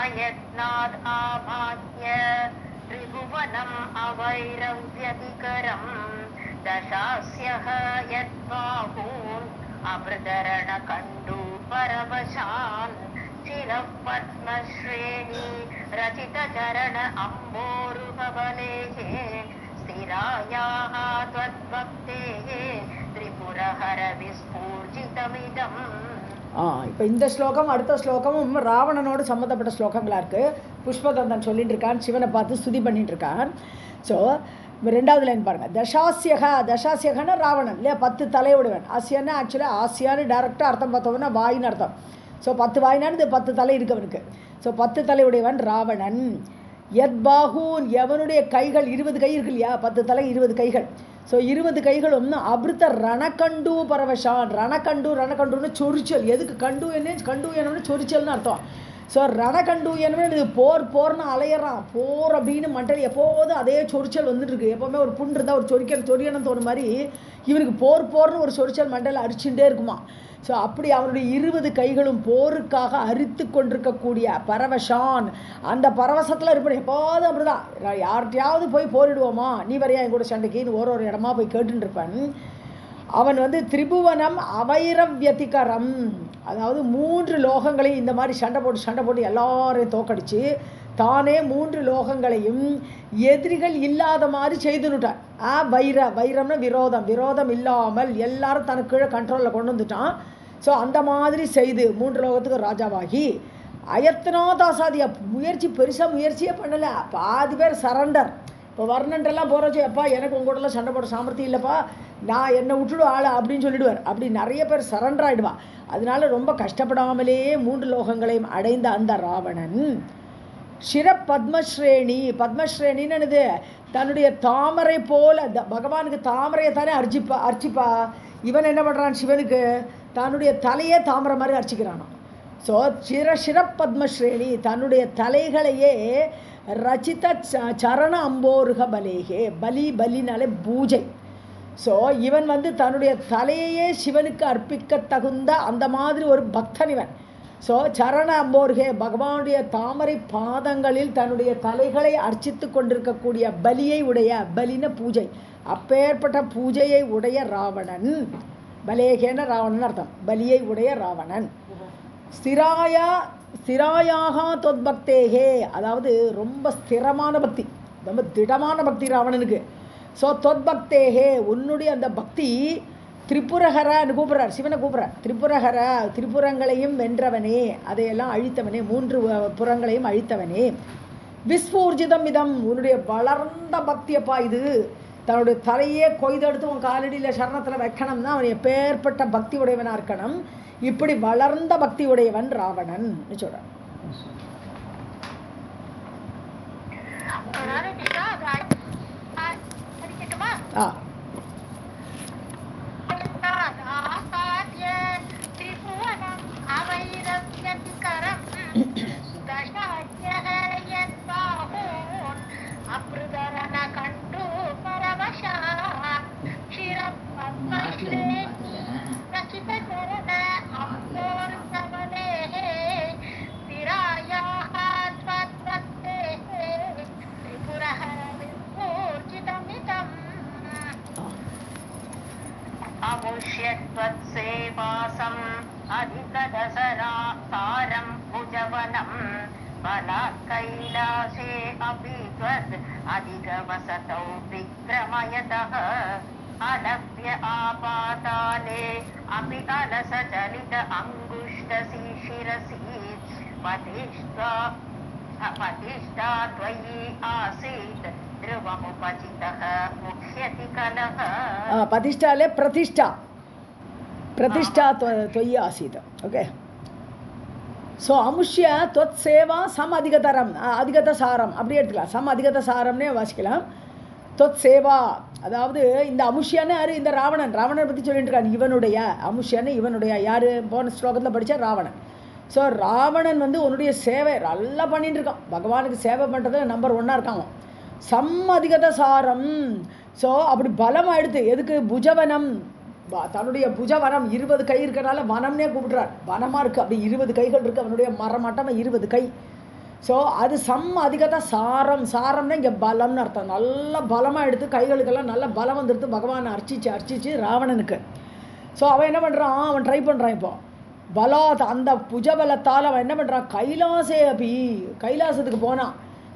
अयत्नाद् आभात्य त्रिभुवनम् अवैरव्यतिकरम् दशास्यः यद्बाहून् अभृतरणकण्डूपरवशान् चिरः पद्मश्रेणी रचितचरण अम्बोरुहबलेः स्थिरायाः त्वद्भक्तेः त्रिपुरहर विस्फूर्जितमिदम्. இப்போ இந்த ஸ்லோகம் அடுத்த ஸ்லோகமும் ராவணனோடு சம்மந்தப்பட்ட ஸ்லோகங்களாக இருக்குது. புஷ்பகந்தன் சொல்லிட்டு இருக்கான், சிவனை பார்த்து ஸ்துதி பண்ணிட்டு இருக்கான். ஸோ ரெண்டாவது லைன் பாருங்கள். தசாசியகன்னா ராவணன் இல்லையா, 10 தலையுடையவன். ஆசியானா ஆக்சுவலாக ஆசியான்னு டேரெக்டாக அர்த்தம் பார்த்தோம்னா வாயின்னு அர்த்தம். ஸோ 10 வாயினான்னு 10 தலை இருக்கவனுக்கு. ஸோ 10 தலையுடையவன் ராவணன். யத்பாகூன் எவனுடைய கைகள் 20 கை இருக்கு இல்லையா, 10 தலை 20 கைகள். ஸோ 20 கைகளும் அபிருத்த ரணகண்டு பரவஷான். ரணகண்டுன்னு சொரிச்சல். எதுக்கு கண்டு என்னன்னு சொரிச்சல்னு அர்த்தம். ஸோ ரணகண்டு என்ன போர்னு அலையிறான். போர் அப்படின்னு மண்டல் எப்போதும் அதே சொரிச்சல் வந்துட்டு இருக்கு. எப்போவுமே ஒரு புண் இருந்தால் ஒரு சொரியணும் தோணும் மாதிரி இவனுக்கு போர்னு ஒரு சொரிச்சல் மண்டல் அரிச்சுட்டே இருக்குமா. ஸோ அப்படி அவனுடைய 20 கைகளும் போருக்காக அரித்து கொண்டிருக்கக்கூடிய பரவஷான். அந்த பரவசத்தில் இருப்பேன் எப்போதும் அப்படிதான். யார்கிட்டையாவது போய் போரிடுவோமா, நீ வரையா என் கூட சண்டைக்குன்னு ஒரு இடமா போய் கேட்டுன்னு இருப்பான். அவன் திரிபுவனம் அவைரவ்யதிகரம், அதாவது 3 லோகங்களையும் இந்த மாதிரி சண்டை போட்டு எல்லாரையும் தோக்கடிச்சு தானே 3 லோகங்களையும் எதிரிகள் இல்லாத மாதிரி செய்துனுட்டான். வைரம்னா விரோதம் இல்லாமல் எல்லாரும் தனக்கு கீழே கண்ட்ரோலில் கொண்டு வந்துட்டான். ஸோ அந்த மாதிரி செய்து 3 லோகத்துக்கு ராஜாவாகி அயத்னாதாசாதியா பெருசாக முயற்சியே பண்ணலை. பாதி பேர் சரண்டர். இப்போ வர்ணன்ட்டெல்லாம் போகிறச்சு, எப்பா எனக்கு உங்கள்கிட்டலாம் சண்டை போட சாமர்த்தியம் இல்லைப்பா, நான் என்னை விட்டுடும் ஆள் அப்படின்னு சொல்லிடுவார். அப்படி நிறைய பேர் சரண்டர் ஆகிடுவா. அதனால ரொம்ப கஷ்டப்படாமலே 3 லோகங்களையும் அடைந்த அந்த ராவணன் சிர பத்மஸ்ரேணின்னு என்னது, தன்னுடைய தாமரை போல பகவானுக்கு தாமரையை தானே அர்ச்சிப்பா. இவன் என்ன பண்ணுறான், சிவனுக்கு தன்னுடைய தலையே தாமரை மாதிரி அர்ச்சிக்கிறானோ. ஸோ சிர பத்மஸ்ரேணி தன்னுடைய தலைகளையே ரச்சித சரண அம்போருக பலேகே. பலினாலே பூஜை. ஸோ இவன் தன்னுடைய தலையையே சிவனுக்கு அர்ப்பிக்க தகுந்த அந்த மாதிரி ஒரு பக்தன் இவன். ஸோ சரண அம்போருகே பகவானுடைய தாமரை பாதங்களில் தன்னுடைய தலைகளை அர்ச்சித்து கொண்டிருக்கக்கூடிய பலின பூஜை. அப்பேற்பட்ட பூஜையை உடைய ராவணன், பலேகேன ராவணன் அர்த்தம், பலியை உடைய ராவணன். ஸ்திராயாக தொத்பக்தேகே, அதாவது ரொம்ப ஸ்திரமான பக்தி, ரொம்ப திடமான பக்தி ராவணனுக்கு. ஸோ தொத்பக்தேகே உன்னுடைய அந்த பக்தி திரிபுரஹரன்னு கூப்பிட்றார், சிவனை கூப்பிட்றார். திரிபுரங்களையும் வென்றவனே, அதையெல்லாம் அழித்தவனே, 3 புறங்களையும் அழித்தவனே. விஸ்பூர்ஜிதம் இதம், உன்னுடைய வளர்ந்த பக்தியப்பா இது. தன்னுடைய தலையே கொய்தெடுத்து உன் காலடியில் சரணத்தில் வைக்கணும்னா அவன் எப்பேற்பட்ட பக்தி உடையவனாக இருக்கணும். இப்படி வளர்ந்த பக்தி உடையவன் ராவணன் சொல்கிறான். अमुष्यत्वत्सेवासम् अधिकदशरासारं भुजवनं बलात् कैलासे अपि त्वद् अधिकवसतौ विक्रमयतः अलभ्य आपाताले अपि अलसचलित अङ्गुष्ठशिशिरसि पतिष्ठा त्वयि आसीत् ध्रुवमुपचितः मुह्यति कलः. பதிஷ்டாலே பிரதிஷ்டா त्वयि आसीत्. ओके. ஸோ அமுஷ்ய தொத் சேவா சம் அதிகத சாரம் அப்படி எடுத்துக்கலாம். சம் அதிகத சாரம்னே வாசிக்கலாம். தொத் சேவா அதாவது இந்த அமுஷ்யான்னு யார், இந்த ராவணனை பற்றி சொல்லிட்டு இருக்காங்க. இவனுடைய அமுஷ்யான்னு இவனுடைய யார், போன ஸ்லோகத்தில் படித்தா ராவணன். ஸோ ராவணன் உன்னுடைய சேவை நல்லா பண்ணிட்டு இருக்கான். பகவானுக்கு சேவை பண்ணுறதுல நம்பர் 1 இருக்கான். சம் அதிகத சாரம். ஸோ அப்படி பலம் ஆயிடுத்து. எதுக்கு, புஜவனம் தன்னுடைய புஜவனம் 20 கை இருக்கிறனால வனம்னே கூப்பிடுறார். வனமாக இருக்குது, அப்படி 20 கைகள் இருக்குது அவனுடைய மரமாட்டமாக 20 கை. ஸோ அது அதிகத்தான் சாரம். சாரம்னா இங்கே பலம்னு அர்த்தம். நல்ல பலமாக எடுத்து கைகளுக்கெல்லாம் நல்ல பலம் வந்துடுது பகவானை அர்ச்சிச்சு ராவணனுக்கு. ஸோ அவன் என்ன பண்ணுறான், அவன் ட்ரை பண்ணுறான் இப்போ பலாத், அந்த புஜபலத்தால் அவன் என்ன பண்ணுறான், கைலாசத்துக்கு போனான்.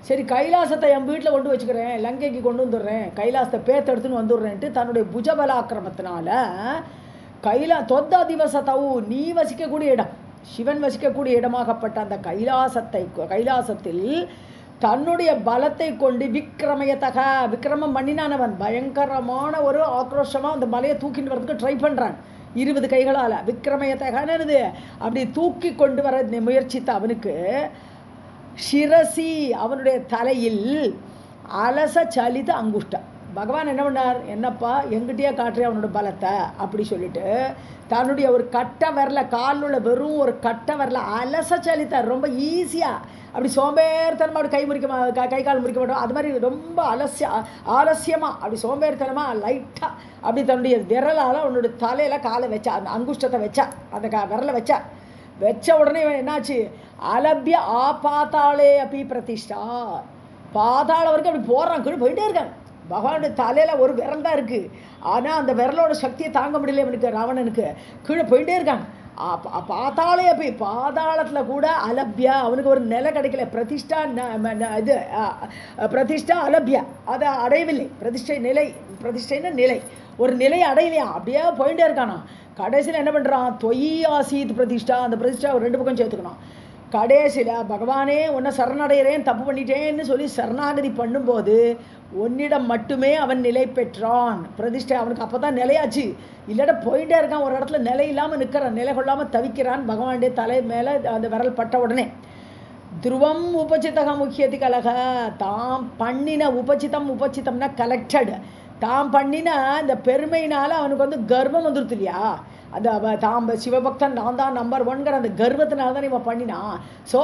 சரி கைலாசத்தை என் வீட்டில் கொண்டு வச்சுக்கிறேன், லங்கைக்கு கொண்டு வந்துடுறேன், கைலாசத்தை பேத்தெடுத்துன்னு வந்துடுறேன்ட்டு தன்னுடைய புஜபலாக்கிரமத்தினால தொத்த திவசத்தவு, நீ வசிக்கக்கூடிய இடம், சிவன் வசிக்கக்கூடிய இடமாகப்பட்ட அந்த கைலாசத்தில் தன்னுடைய பலத்தை கொண்டு விக்ரமம் பண்ணினானவன் பயங்கரமான ஒரு ஆக்ரோஷமாக அந்த மலையை தூக்கிட்டு வரதுக்கு ட்ரை பண்ணுறான் 20 கைகளால். விக்ரமயத்தகனது அப்படி தூக்கி கொண்டு வர முயற்சித்த அவனுக்கு ஷிரசி, அவனுடைய தலையில் அலச சலித அங்குஷ்டா. பகவான் என்ன பண்ணார், என்னப்பா எங்கிட்டே காட்டுறே அவனோட பலத்தை அப்படி சொல்லிட்டு தன்னுடைய ஒரு கட்டை வரல, காலில் உள்ள வெறும் ஒரு கட்டை வரல அலச சலித்தார். ரொம்ப ஈஸியாக அப்படி சோம்பேறித்தனமாக அப்படி கை கால் முறிக்க மாட்டோம், அது மாதிரி ரொம்ப ஆலசியமாக அப்படி சோம்பேறித்தனமாக லைட்டாக அப்படி தன்னுடைய விரலால் அவனுடைய தலையில் காலை வச்சா, அந்த அங்குஷ்டத்தை வச்சா, அந்த விரலை வச்ச உடனே என்னாச்சு, அலபிய பாத்தாளே அப்படி பிரதிஷ்டா, பாதாள வரைக்கும் அப்படி போடுறான், கீழே போயிட்டே இருக்காங்க. பகவானுடைய தலையில் ஒரு விரல் தான் இருக்குது, ஆனால் அந்த விரலோட சக்தியை தாங்க முடியல இவனுக்கு, ராவணனுக்கு. கீழே போயிட்டே இருக்காங்க. பாதாளே போய் பாதாளத்தில் கூட அலபியா, அவனுக்கு ஒரு நிலை கிடைக்கல. பிரதிஷ்டா அலபியா, அதை அடையவில்லை. பிரதிஷ்டைன்னா நிலை, ஒரு நிலையை அடையலையா, அப்படியே போயிட்டே இருக்கானா. கடைசியில் என்ன பண்ணுறான், தொய் ஆசீத் பிரதிஷ்டா, அந்த பிரதிஷ்டா ஒரு 2 பக்கம் சேர்த்துக்கணும். கடைசியில் பகவானே உன்னை சரணடைகிறேன், தப்பு பண்ணிட்டேன்னு சொல்லி சரணாகதி பண்ணும்போது உன்னிடம் மட்டுமே அவன் நிலை பெற்றான். பிரதிஷ்டை அவனுக்கு அப்போ தான் நிலையாச்சு. இல்லாட்ட போயிட்டே இருக்கான், ஒரு இடத்துல நிலை இல்லாமல் நிற்கிறான், நிலை கொள்ளாமல் தவிக்கிறான். பகவானுடைய தலை மேலே அந்த விரல் பட்ட உடனே துருவம் உபசிதக முக்கியதி கலக, தாம் பண்ணின உபசிதம்னா கலெக்டட், தாம் பண்ணின இந்த பெருமையினால் அவனுக்கு வந்து கர்வம் வந்துடுது இல்லையா, அந்த தாம் சிவபக்தன் நான் தான் நம்பர் 1ங்கிற அந்த கர்வத்தினால தான் இவன் பண்ணினான். ஸோ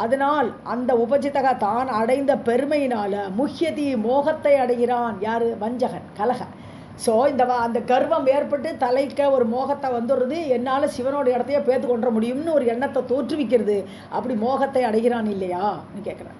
அதனால் அந்த உபசிதக தான் அடைந்த பெருமையினால் முக்கியதி மோகத்தை அடைகிறான். யார், வஞ்சகன், கலக. ஸோ அந்த கர்வம் ஏற்பட்டு தலைக்க ஒரு மோகத்தை வந்துடுறது, என்னால் சிவனோட இடத்தையே பேத்து கொண்டு முடியும்னு ஒரு எண்ணத்தை தோற்றுவிக்கிறது. அப்படி மோகத்தை அடைகிறான் இல்லையா கேட்குறேன்.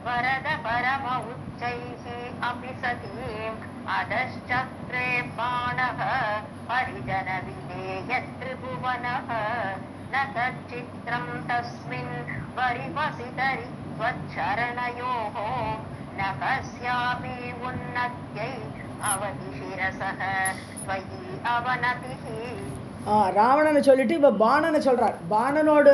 वरद परम उच्चैः अपि सतीम् अधश्चक्रे बाणः परिजन विधेय त्रिभुवनः न तच्चित्रं तस्मिन् परिवसितरि त्वच्चरणयोः न कस्यापि उन्नत्यै अवति शिरसः त्वयि अवनतिः. ராவணனை சொல்லிட்டு இப்போ பாணனை சொல்கிறார். பாணனோட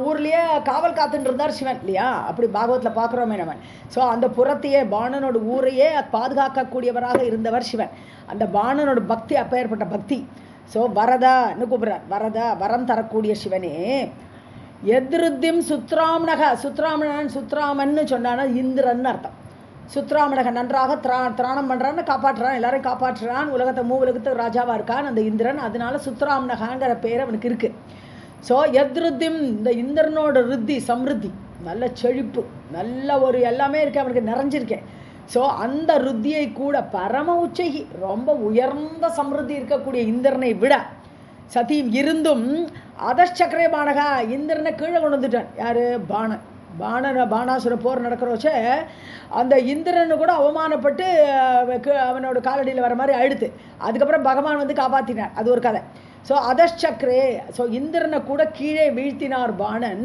ஊர்லேயே காவல் காத்துட்டு இருந்தார் சிவன் இல்லையா, அப்படி பாகவத்தில் பார்க்குறோமே நம்ம. ஸோ அந்த புறத்தையே பாணனோட ஊரையே பாதுகாக்கக்கூடியவராக இருந்தவர் சிவன். அந்த பாணனோட பக்தி அப்பேற்பட்ட பக்தி. ஸோ வரதான்னு கூப்பிட்றார். வரம் தரக்கூடிய சிவனே. எதிருத்திம் சுத்ராமன்னு சொன்னான்னா இந்திரன் அர்த்தம். சுத்ராமனக நன்றாக திராணம் பண்ணுறான்னு, காப்பாற்றுறான், எல்லாரையும் காப்பாற்றுறான், உலகத்தை ராஜாவாக இருக்கான் அந்த இந்திரன். அதனால சுத்ராமனகாங்கிற பேர் அவனுக்கு இருக்குது. ஸோ எத்ருத்திம், இந்த இந்திரனோட ருத்தி சம்ருத்தி, நல்ல செழிப்பு, நல்ல ஒரு எல்லாமே இருக்கு அவனுக்கு, நிறைஞ்சிருக்கேன். ஸோ அந்த ருத்தியை கூட பரம உச்சகி, ரொம்ப உயர்ந்த சம்ருத்தி இருக்கக்கூடிய இந்திரனை விட சதியும் இருந்தும் அதச்சக்கரே பானகா, இந்திரனை கீழே கொண்டு வந்துட்டான். யார், பாணாசுர போர் நடக்கிறோச்சே அந்த இந்திரனு கூட அவமானப்பட்டு அவனோட காலடியில் வர மாதிரி ஆயிடுத்து. அதுக்கப்புறம் பகவான் வந்து காப்பாற்றினார், அது ஒரு கதை. ஸோ அதச்சக்கரே, ஸோ இந்திரனை கூட கீழே வீழ்த்தினார் பாணன்.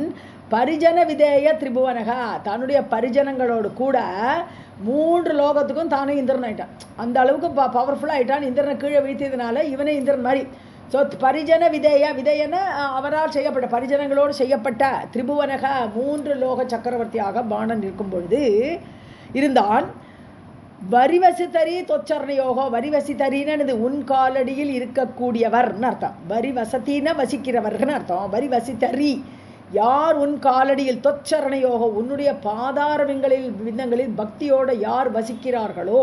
பரிஜன விதேய திரிபுவனகா, தன்னுடைய பரிஜனங்களோடு கூட 3 லோகத்துக்கும் தானே இந்திரன் ஆயிட்டான். அந்த அளவுக்கு பவர்ஃபுல்லாக ஆயிட்டான். இந்திரனை கீழே வீழ்த்தியதுனால இவனே இந்திரன் மாதிரி ஸோ பரிஜன விதேயன அவரால் செய்யப்பட்ட பரிஜனங்களோடு செய்யப்பட்ட திரிபுவனக 3 லோக சக்கரவர்த்தியாக பாணன் இருக்கும் பொழுது இருந்தான். வரிவசித்தரி தொச்சரணையோகோ, வரிவசித்தரின்னு உன் காலடியில் இருக்கக்கூடியவர்னு அர்த்தம். வரிவசத்தின வசிக்கிறவர்னு அர்த்தம். வரிவசித்தரி யார் உன் காலடியில், தொச்சரணையோகோ உன்னுடைய பாதார விந்தங்களில் பக்தியோட யார் வசிக்கிறார்களோ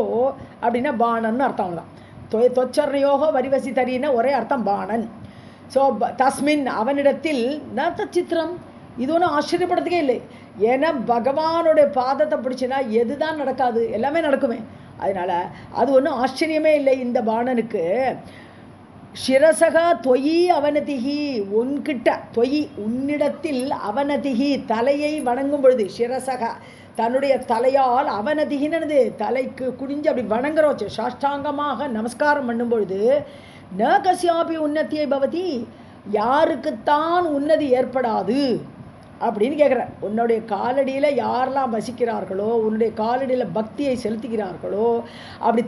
அப்படின்னா பாணன்னு அர்த்தம் தான். தொச்சரணையோகோ வரிவசித்தரின்னா ஒரே அர்த்தம் பாணன். ஸோ தஸ்மின் அவனிடத்தில் ந சித்திரம், இது ஒன்றும் ஆச்சரியப்படுறதுக்கே இல்லை. ஏன்னா பகவானுடைய பாதத்தை பிடிச்சினா எதுதான் நடக்காது, எல்லாமே நடக்குமே. அதனால அது ஒன்றும் ஆச்சரியமே இல்லை இந்த பாணனுக்கு. சிரசகா தொயி அவனதிகி, உன்கிட்ட தொயி உன்னிடத்தில் அவனதிகி தலையை வணங்கும் பொழுது, சிரசகா தன்னுடைய தலையால் அவனதிகின்னு தலைக்கு குனிஞ்சு அப்படி வணங்குறோச்சு, சாஷ்டாங்கமாக நமஸ்காரம் பண்ணும் பொழுது ந கசியாபி உன்னத்தியை பவதி, யாருக்குத்தான் உன்னதி ஏற்படாது அப்படின்னு கேட்குற. உன்னுடைய காலடியில் யாரெல்லாம் வசிக்கிறார்களோ, உன்னுடைய காலடியில் பக்தியை செலுத்துகிறார்களோ, அப்படி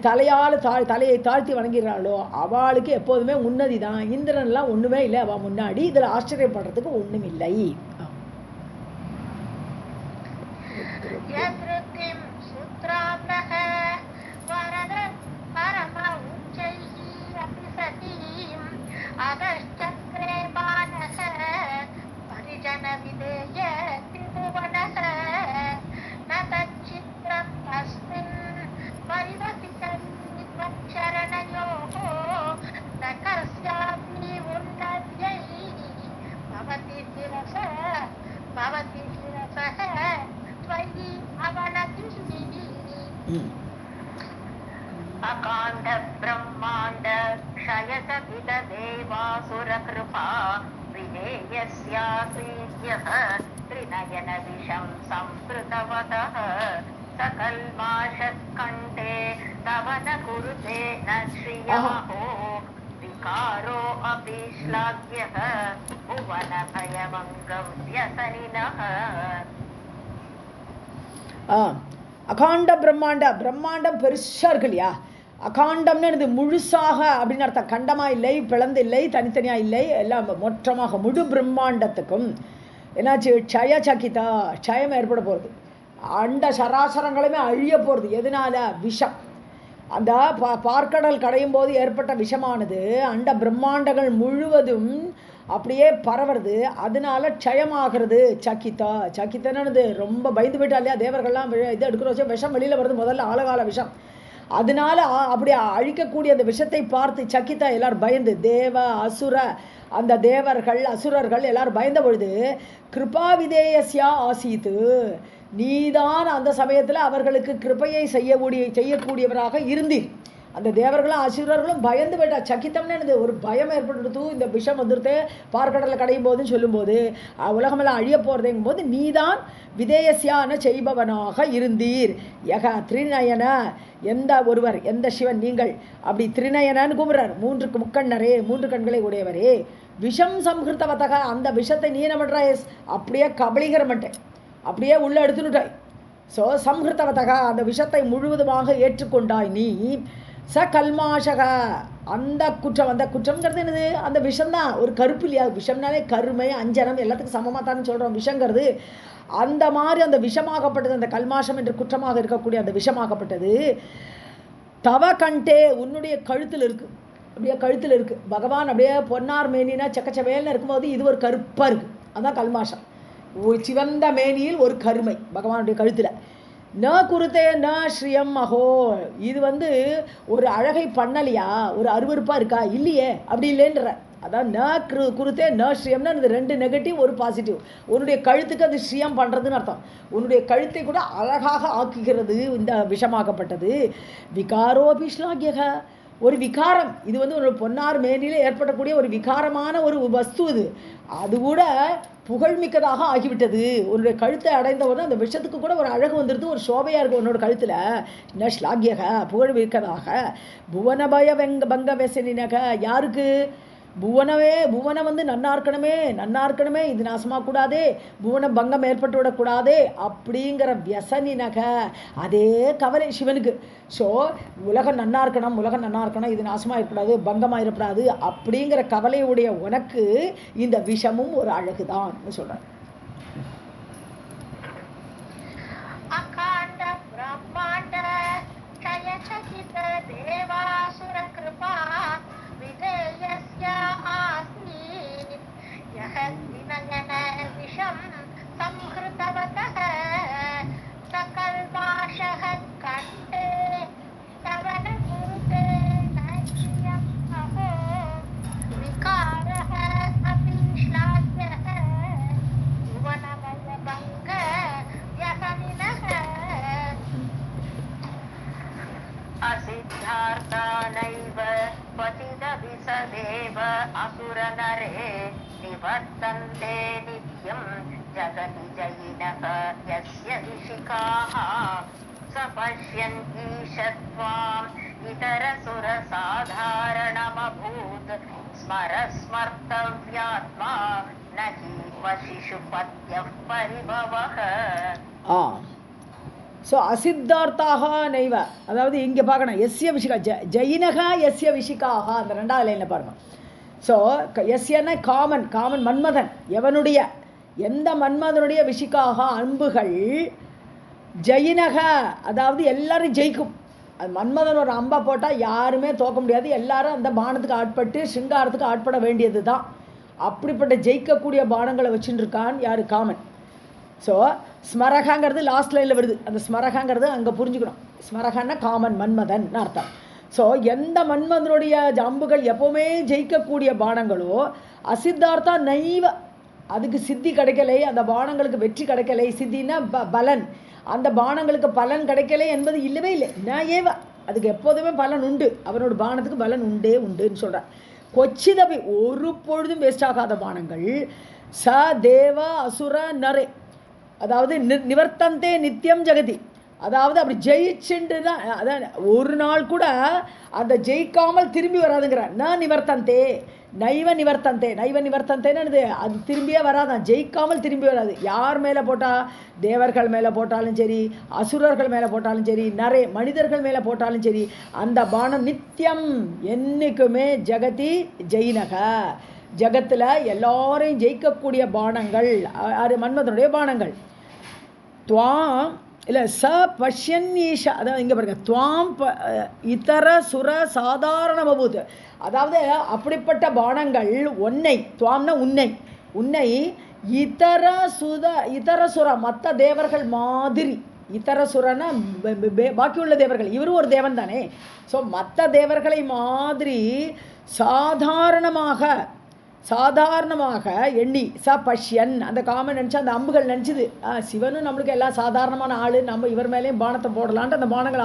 தலையை தாழ்த்தி வணங்குகிறார்களோ அவளுக்கு எப்போதுமே உன்னதி தான். இந்திரன்லாம் ஒன்றுமே இல்லை அவள் முன்னாடி. இதில் ஆச்சரியப்படுறதுக்கு ஒன்றும் இல்லை. अकांड ब्रह्मांड क्षयसपित देवासुर कृपा विधेयस्याश्रीत्यः त्रिनयन विषं संस्कृतवतः सकल्माषत्कण्ठे तव न कुरुते न श्रियमहो विकारो अपि श्लाघ्यः भुवन भयभङ्गं व्यसनिनः. அகாண்ட பிரம்மாண்டம் பெருசாக இருக்கு இல்லையா. அகாண்டம்னு இது முழுசாக அப்படின்னு அர்த்தம். கண்டமாக இல்லை, பிளந்து இல்லை, தனித்தனியாக இல்லை, எல்லாம் மொற்றமாக முழு பிரம்மாண்டத்துக்கும் என்னாச்சு, க்ஷய சக்கிதா, க்ஷயம் ஏற்பட போகிறது. அண்ட சராசரங்களுமே அழிய போகிறது. எதனால? விஷம். அந்த பார்க்கடல் கடையும் போது ஏற்பட்ட விஷமானது அண்ட பிரம்மாண்டங்கள் முழுவதும் அப்படியே பரவுறது. அதனால க்ஷயமாகிறது. சக்கித்தனது ரொம்ப பயந்து போயிட்டா இல்லையா. தேவர்கள்லாம் இது எடுக்கிற வச்சு விஷம் வெளியில் வருது, முதல்ல ஆழகால விஷம். அதனால அப்படி அழிக்கக்கூடிய அந்த விஷத்தை பார்த்து சக்கித்தா எல்லாரும் பயந்து, தேவ அசுர அந்த தேவர்கள் அசுரர்கள் எல்லாரும் பயந்த பொழுது கிருபா விதேயஸ்யா ஆசீத்து, நீதான் அந்த சமயத்தில் அவர்களுக்கு கிருபையை செய்யக்கூடியவராக இருந்தீர். அந்த தேவர்களும் அசுரர்களும் பயந்து போயிட்டா. சக்கித்தம்னு ஒரு பயம் ஏற்படுத்து. இந்த விஷம் வந்துடுத்து பார்க்கடலில் கடையும் போதுன்னு சொல்லும்போது உலகமெல்லாம் அழிய போகிறதுங்கும் போது நீதான் விதேயசியான செய்பவனாக இருந்தீர். யக திரிநயன, எந்த ஒருவர், எந்த சிவன் நீங்கள் அப்படி திரிநயனன்னு கூப்பிடுறார். 3 முக்கண்ணரே, 3 கண்களை உடையவரே. விஷம் சம்ஹிருத்தவத்தக, அந்த விஷத்தை நீ என்ன பண்ணுறாய், அப்படியே கபலீகரமட்டேன், அப்படியே உள்ளே எடுத்துட்டாய். ஸோ சம்ஹிருத்தவத்தக, அந்த விஷத்தை முழுவதுமாக ஏற்றுக்கொண்டாய் நீ. ச கல்மாஷக, அந்த குற்றம்ங்கிறது என்னது, அந்த விஷம்தான். ஒரு கருப்பு இல்லையா, விஷம்னாலே கருமை அஞ்சனம் எல்லாத்துக்கும் சமமாக தான் சொல்கிறோம். விஷங்கிறது அந்த மாதிரி அந்த விஷமாகப்பட்டது, அந்த கல்மாஷம் என்று குற்றமாக இருக்கக்கூடிய அந்த விஷமாகப்பட்டது தவ கண்டே, உன்னுடைய கழுத்தில் இருக்குது. அப்படியே கழுத்தில் இருக்குது. பகவான் அப்படியே பொன்னார் மேனினா சக்கச்சவேல்னு இருக்கும்போது இது ஒரு கருப்பாக இருக்குது. அதுதான் கல்மாஷம். ஒரு சிவந்த மேனியில் ஒரு கருமை பகவானுடைய கழுத்தில். ந குருத்தே ந ஸ்ரீயம் அஹோ, இது ஒரு அழகை பண்ணலையா, ஒரு அருவருப்பாக இருக்கா, இல்லையே, அப்படி இல்லைன்ற. அதான் ந குருத்தே ந ஸ்ரீயம்னா அது 2 நெகட்டிவ், ஒரு பாசிட்டிவ். உன்னுடைய கழுத்துக்கு அது ஸ்ரீயம் பண்ணுறதுன்னு அர்த்தம். உன்னுடைய கழுத்தை கூட அழகாக ஆக்குகிறது இந்த விஷமாகப்பட்டது. விகாரோபி ஸ்லாகியக, ஒரு விகாரம். இது ஒரு பொன்னார் மேனியில் ஏற்படக்கூடிய ஒரு விகாரமான ஒரு வஸ்து. அது கூட புகழ்மிக்கதாக ஆகிவிட்டது. உன்னுடைய கழுத்தை அடைந்தவுடன் அந்த விஷத்துக்கு கூட ஒரு அழகு வந்துடுது, ஒரு சோபையாக இருக்குது உன்னோட கழுத்தில். ந ஸ்லாகியக, புகழ்மிக்கதாக. புவனபய பங்க வெசனினக, யாருக்கு, புவனம் வந்து நன்னா இருக்கணுமே, இது நாசமாகக்கூடாதே, புவன பங்கம் ஏற்பட்டு விடக்கூடாதே அப்படிங்கிற வியசனினக அதே கவலை சிவனுக்கு. ஸோ உலகம் நன்னா இருக்கணும், இது நாசமாக இருக்கக்கூடாது, பங்கமாக இருக்கக்கூடாது அப்படிங்கிற கவலையுடைய உனக்கு இந்த விஷமும் ஒரு அழகுதான் சொல்கிறேன். அகாண்ட பிரம்மாண்ட க்ஷயசகித தேவாசுர கிருபா விஜயஸ்ய ஆசீத் யஹ வினயன விஷம் சம்ஹ்ருதவதः சகல்வாஷः கண்டே தவன குருதே நையம் அஹோ விகாரः அபி ஷ்லாக்யः புவனமய பங்க असिद्धार्थानैव क्वचिदपि सदेव असुरनरे निवर्तन्ते नित्यं जगति जयिनः यस्य विशिखाः स पश्यन् ईशत्वाम् इतरसुरसाधारणमभूत् स्मरस्मर्तव्यात्मा न हि वशिषुपत्यः परिभवः. ஸோ அசித்தார்த்தாக நைவ, அதாவது இங்கே பார்க்கணும் எஸ்ய விஷிகா ஜெயினகா எஸ்ய விஷிகாக, அந்த ரெண்டாவது லைனில் பாருங்கள். ஸோ எஸ்யன்னா காமன் மன்மதன், எவனுடைய எந்த மன்மதனுடைய விஷிகாக அம்புகள் ஜெயினக, அதாவது எல்லாரும் ஜெயிக்கும். அது மன்மதன் ஒரு அம்பை போட்டால் யாருமே தோக்க முடியாது, எல்லாரும் அந்த பானத்துக்கு ஆட்பட்டு சிங்காரத்துக்கு ஆட்பட வேண்டியது தான். அப்படிப்பட்ட ஜெயிக்கக்கூடிய பானங்களை வச்சுட்டு இருக்கான் யார்? காமன். ஸோ ஸ்மரகாங்கிறது லாஸ்ட் லைனில் வருது, அந்த ஸ்மரகாங்கிறது அங்கே புரிஞ்சுக்கணும். ஸ்மரகான்னா காமன், மன்மதன் அர்த்தம். ஸோ எந்த மன்மதனுடைய அம்புகள் எப்போவுமே ஜெயிக்கக்கூடிய பானங்களோ அசித்தார்த்தா நைவ, அதுக்கு சித்தி கிடைக்கலை, அந்த பானங்களுக்கு வெற்றி கிடைக்கலை. சித்தின்னா பலன், அந்த பானங்களுக்கு பலன் கிடைக்கலை என்பது இல்லவே இல்லை. நான் ஏவ, அதுக்கு எப்போதுமே பலன் உண்டு, அவனோட பானத்துக்கு பலன் உண்டுன்னு சொல்கிறார். கொச்சிதபி, ஒரு பொழுதும் வேஸ்ட் ஆகாத பானங்கள் ச தேவ அசுர நரே, அதாவது நிவர்த்தந்தே நித்தியம் ஜெகதி, அதாவது அப்படி ஜெயிச்சுட்டு தான், அதான் ஒரு நாள் கூட அந்த ஜெயிக்காமல் திரும்பி வராதுங்கிறார். நைவ நிவர்த்தந்தேன்னு அது திரும்பியே வராதான், ஜெயிக்காமல் திரும்பி வராது. யார் மேலே போட்டால், தேவர்கள் மேலே போட்டாலும் சரி, அசுரர்கள் மேலே போட்டாலும் சரி, மனிதர்கள் மேலே போட்டாலும் சரி, அந்த பானம் நித்தியம் என்றைக்குமே ஜெகதி ஜெயினக, ஜகத்தில் எல்லாரையும் ஜெயிக்கக்கூடிய பானங்கள் மன்மதனுடைய பானங்கள். துவாம் இல்லை ச பஷ்யன் ஈஷா, அதாவது இங்கே பாருங்க, துவாம் இதர சுர சாதாரண பபூத், அதாவது அப்படிப்பட்ட பானங்கள் உன்னை, துவாம்னா உன்னை இதர சுர மற்ற தேவர்கள் மாதிரி, இதர சுரன்னா பாக்கியுள்ள தேவர்கள், இவரும் ஒரு தேவன் தானே. ஸோ மற்ற தேவர்களை மாதிரி சாதாரணமாக எண்ணி ச பஷ்யன், அந்த காமன் நினச்சா அந்த அம்புகள் நினச்சிது சிவனும் நம்மளுக்கு எல்லாம் சாதாரணமான ஆள், நம்ம இவர் மேலேயும் பானத்தை போடலான்ட்டு அந்த பானங்கள்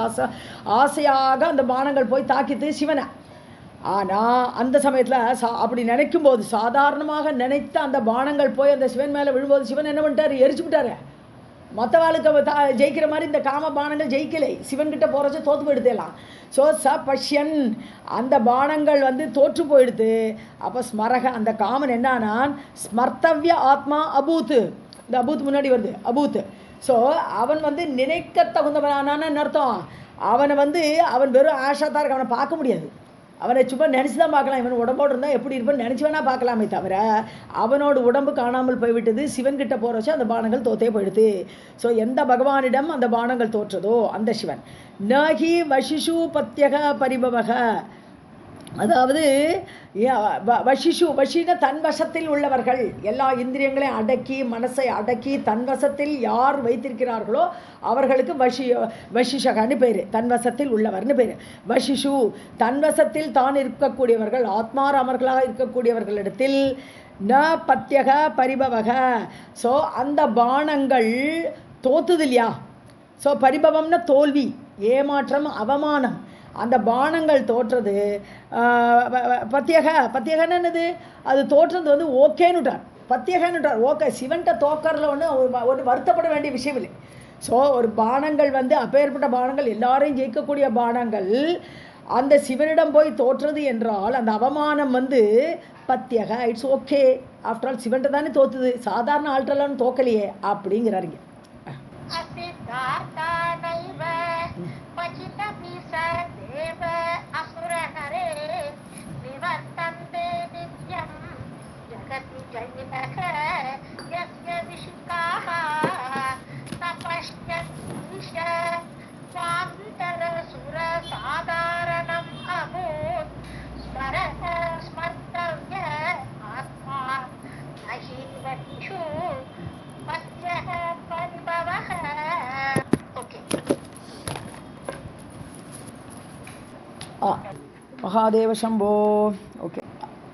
ஆசையாக அந்த பானங்கள் போய் தாக்கித்து சிவனை. ஆனால் அந்த சமயத்தில் அப்படி நினைக்கும் போது, சாதாரணமாக நினைத்த அந்த பானங்கள் போய் அந்த சிவன் மேலே விழும்போது சிவன் என்ன பண்ணிட்டார்? எரிச்சு விட்டார். மற்றவாளுக்கு ஜெயிக்கிற மாதிரி இந்த காம பானங்கள் ஜெயிக்கலை, சிவன்கிட்ட போகிறச்ச தோற்று போயிடுதேலாம். ஸோ ச பஷ்யன், அந்த பானங்கள் தோற்று போயிடுது. அப்போ ஸ்மரக, அந்த காமன் என்னானான், ஸ்மர்த்தவ்ய ஆத்மா அபூத்து, இந்த அபூத் முன்னாடி வருது அபூத். ஸோ அவன் நினைக்க தகுந்தவனானான்னு அர்த்தம். அவனை அவன் வெறும் ஆஷா தான் இருக்க, அவனை பார்க்க முடியாது, அவனை சும்மா நினச்சி தான் பார்க்கலாம். இவன் உடம்போடு இருந்தால் எப்படி இருப்பான்னு நினச்சி வேணால் பார்க்கலாமே தவிர அவனோட உடம்பு காணாமல் போய்விட்டது. சிவன்கிட்ட போகிற வச்சு அந்த பானங்கள் தோத்தே போயிடுது. ஸோ எந்த பகவானிடம் அந்த பானங்கள் தோற்றதோ அந்த சிவன். நகி வசிஷு பத்தியக பரிபவக, அதாவது வஷின தன் வசத்தில் உள்ளவர்கள், எல்லா இந்திரியங்களையும் அடக்கி மனசை அடக்கி தன் வசத்தில் யார் வைத்திருக்கிறார்களோ அவர்களுக்கு வஷிஷகான்னு பேர், தன்வசத்தில் உள்ளவர்னு பேர். வஷிஷு, தன்வசத்தில் தான் இருக்கக்கூடியவர்கள், ஆத்மாராமர்களாக இருக்கக்கூடியவர்களிடத்தில் ந பத்தியக பரிபவக. ஸோ அந்த பானங்கள் தோத்துது இல்லையா? ஸோ பரிபவம்னா தோல்வி, ஏமாற்றம், அவமானம். அந்த பானங்கள் தோற்றது பத்தியகன்னு என்னது? அது தோற்றது ஓகேன்னுட்டார், பத்தியகன்னுட்டார். ஓகே, சிவன்கிட்ட தோக்கறதுல ஒன்று வருத்தப்பட வேண்டிய விஷயம் இல்லை. ஸோ ஒரு பானங்கள் அப்பேற்பட்ட பானங்கள், எல்லாரையும் ஜெயிக்கக்கூடிய பானங்கள் அந்த சிவனிடம் போய் தோற்றது என்றால் அந்த அவமானம் பத்தியக இட்ஸ் ஓகே, ஆஃப்டர் ஆல் சிவன்ட்ட தானே தோத்துது, சாதாரண ஆள்கிட்டலாம் தோக்கலையே அப்படிங்கிறாருங்க. असिद्धार्थानैव क्वचिदपि स देव असुरनरे निवर्तन्ते नित्यं जगति जैनः यस्य विशिकाः तपश्चन्द्रीश स्वान्तरसुरसाधारणम् अभूत् स्मरः स्मर्तव्य आत्मा न हि वक्षु पत्यः परिभवः. Okay. மகாதேவ சம்போ. ஓகே,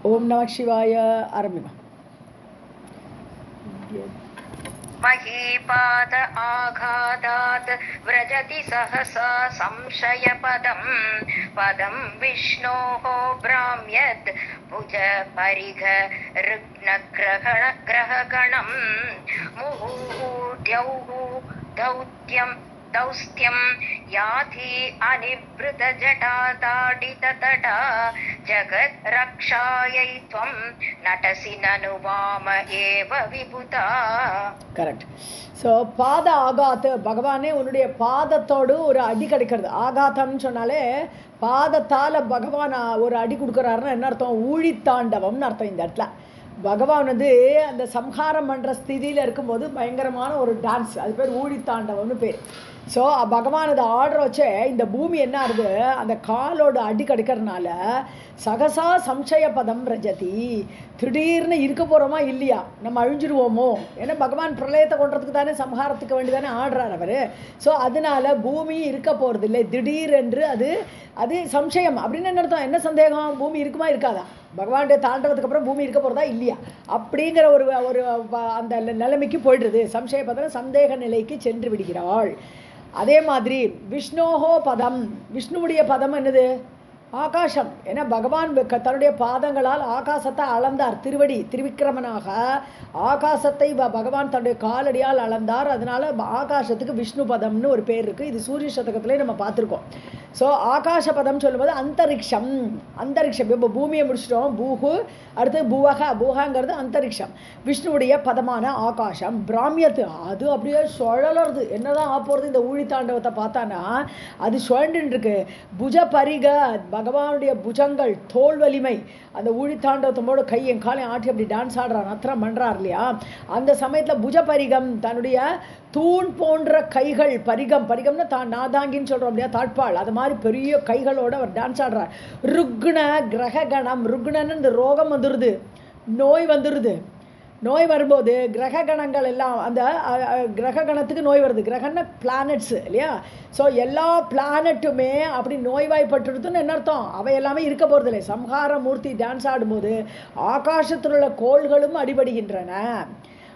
ஓம் நம சிவாய. ஆரம்பிமா. महीपाद आघातात् व्रजति सहसा संशयपदं पदं विष्णोः भ्राम्यत् भुज परिघ ऋग्नग्रहगणं मुहुः दौस्त्यं याति अनिवृतजटाताडिततटा जगद्रक्षायै त्वं नटसि ननु वाम एव विभुता. கரெக்ட். ஸோ பாத ஆகாத்து, பகவானே உன்னுடைய பாதத்தோடு ஒரு அடி கிடைக்கிறது. ஆகாத்தம்னு சொன்னாலே பாதத்தால் பகவான் ஒரு அடி கொடுக்குறாருன்னா என்ன அர்த்தம்? ஊழித்தாண்டவம்னு அர்த்தம். இந்த இடத்துல பகவான் வந்து அந்த சம்ஹாரம் பண்ணுற ஸ்திதியில் இருக்கும்போது பயங்கரமான ஒரு டான்ஸ், அது பேர் ஊழித்தாண்டவம்னு பேர். ஸோ பகவான் அதை ஆர்டர் வச்சே இந்த பூமி என்ன ஆகுது, அந்த காலோட அடி கிடைக்கிறதுனால சகசா சம்சய பதம் ரஜதி, திடீர்னு இருக்க போகிறோமா இல்லையா, நம்ம அழிஞ்சிருவோமோ, ஏன்னா பகவான் பிரளயத்தை கொண்டுறதுக்கு தானே சம்ஹாரத்துக்கு வேண்டி தானே ஆடுறார் அவர். ஸோ அதனால பூமி இருக்க போகிறது இல்லை, திடீரென்று அது சம்சயம் அப்படின்னு என்ன அர்த்தம்? என்ன சந்தேகம்? பூமி இருக்குமா இருக்காதா? பகவானுடைய தாண்டவத்துக்கு அப்புறம் பூமி இருக்க போகிறதா இல்லையா அப்படிங்கிற ஒரு அந்த நிலைமைக்கு போய்டுறது. சம்சய பதம் சந்தேக நிலைக்கு சென்று விடுகிறாள். அதே மாதிரி விஷ்ணோஹோ பதம், விஷ்ணுவுடைய பதம் என்னது? ஆகாசம். ஏன்னா பகவான் தன்னுடைய பாதங்களால் ஆகாசத்தை அளந்தார். திருவிக்கிரமனாக ஆகாசத்தை பகவான் தன்னுடைய காலடியால் அளந்தார். அதனால ஆகாசத்துக்கு விஷ்ணு பதம்னு ஒரு பேர் இருக்குது. இது சூரிய சதகத்திலே நம்ம பார்த்துருக்கோம். ஸோ ஆகாச பதம் சொல்லும்போது அந்தரிக்ஷம். இப்போ பூமியை முடிச்சிட்டோம், பூஹு, அடுத்து பூஹாங்கிறது அந்தரிக்ஷம். விஷ்ணுவுடைய பதமான ஆகாசம். பிராமியத்து, அது அப்படியே சுழலறது. என்னதான் ஆப்போறது இந்த ஊழித்தாண்டவத்தை பார்த்தானா அது சுழண்டுன்னு இருக்கு. புஜ பரிக, பகவானுடைய புஜங்கள், தோல் வலிமை, அந்த ஊழித்தாண்டவத்தோட கையும் காலையும் ஆட்டி அப்படி டான்ஸ் ஆடுறார், நத்திரம் பண்ணுறார் இல்லையா. அந்த சமயத்தில் புஜ பரிகம், தன்னுடைய தூண் போன்ற கைகள், பரிகம்னா நாதாங்கின்னு சொல்கிறோம் இல்லையா, தாட்பாள், அது மாதிரி பெரிய கைகளோடு அவர் டான்ஸ் ஆடுறார். ருக்ன கிரகணம், ருக்னன்னு இந்த ரோகம் வந்துடுது, நோய் வந்துடுது. நோய் வரும்போது கிரகணங்கள் எல்லாம், அந்த கிரகணத்துக்கு நோய் வருது. கிரகண பிளானட்ஸ் இல்லையா. ஸோ எல்லா பிளானட்டுமே அப்படி நோய்வாய்ப்பட்டுடுதுன்னு என்ன அர்த்தம்? அவை எல்லாமே இருக்க போகிறது இல்லை. சம்ஹார மூர்த்தி டான்ஸ் ஆடும்போது ஆகாசத்தில் உள்ள கோள்களும் அடிபடுகின்றன.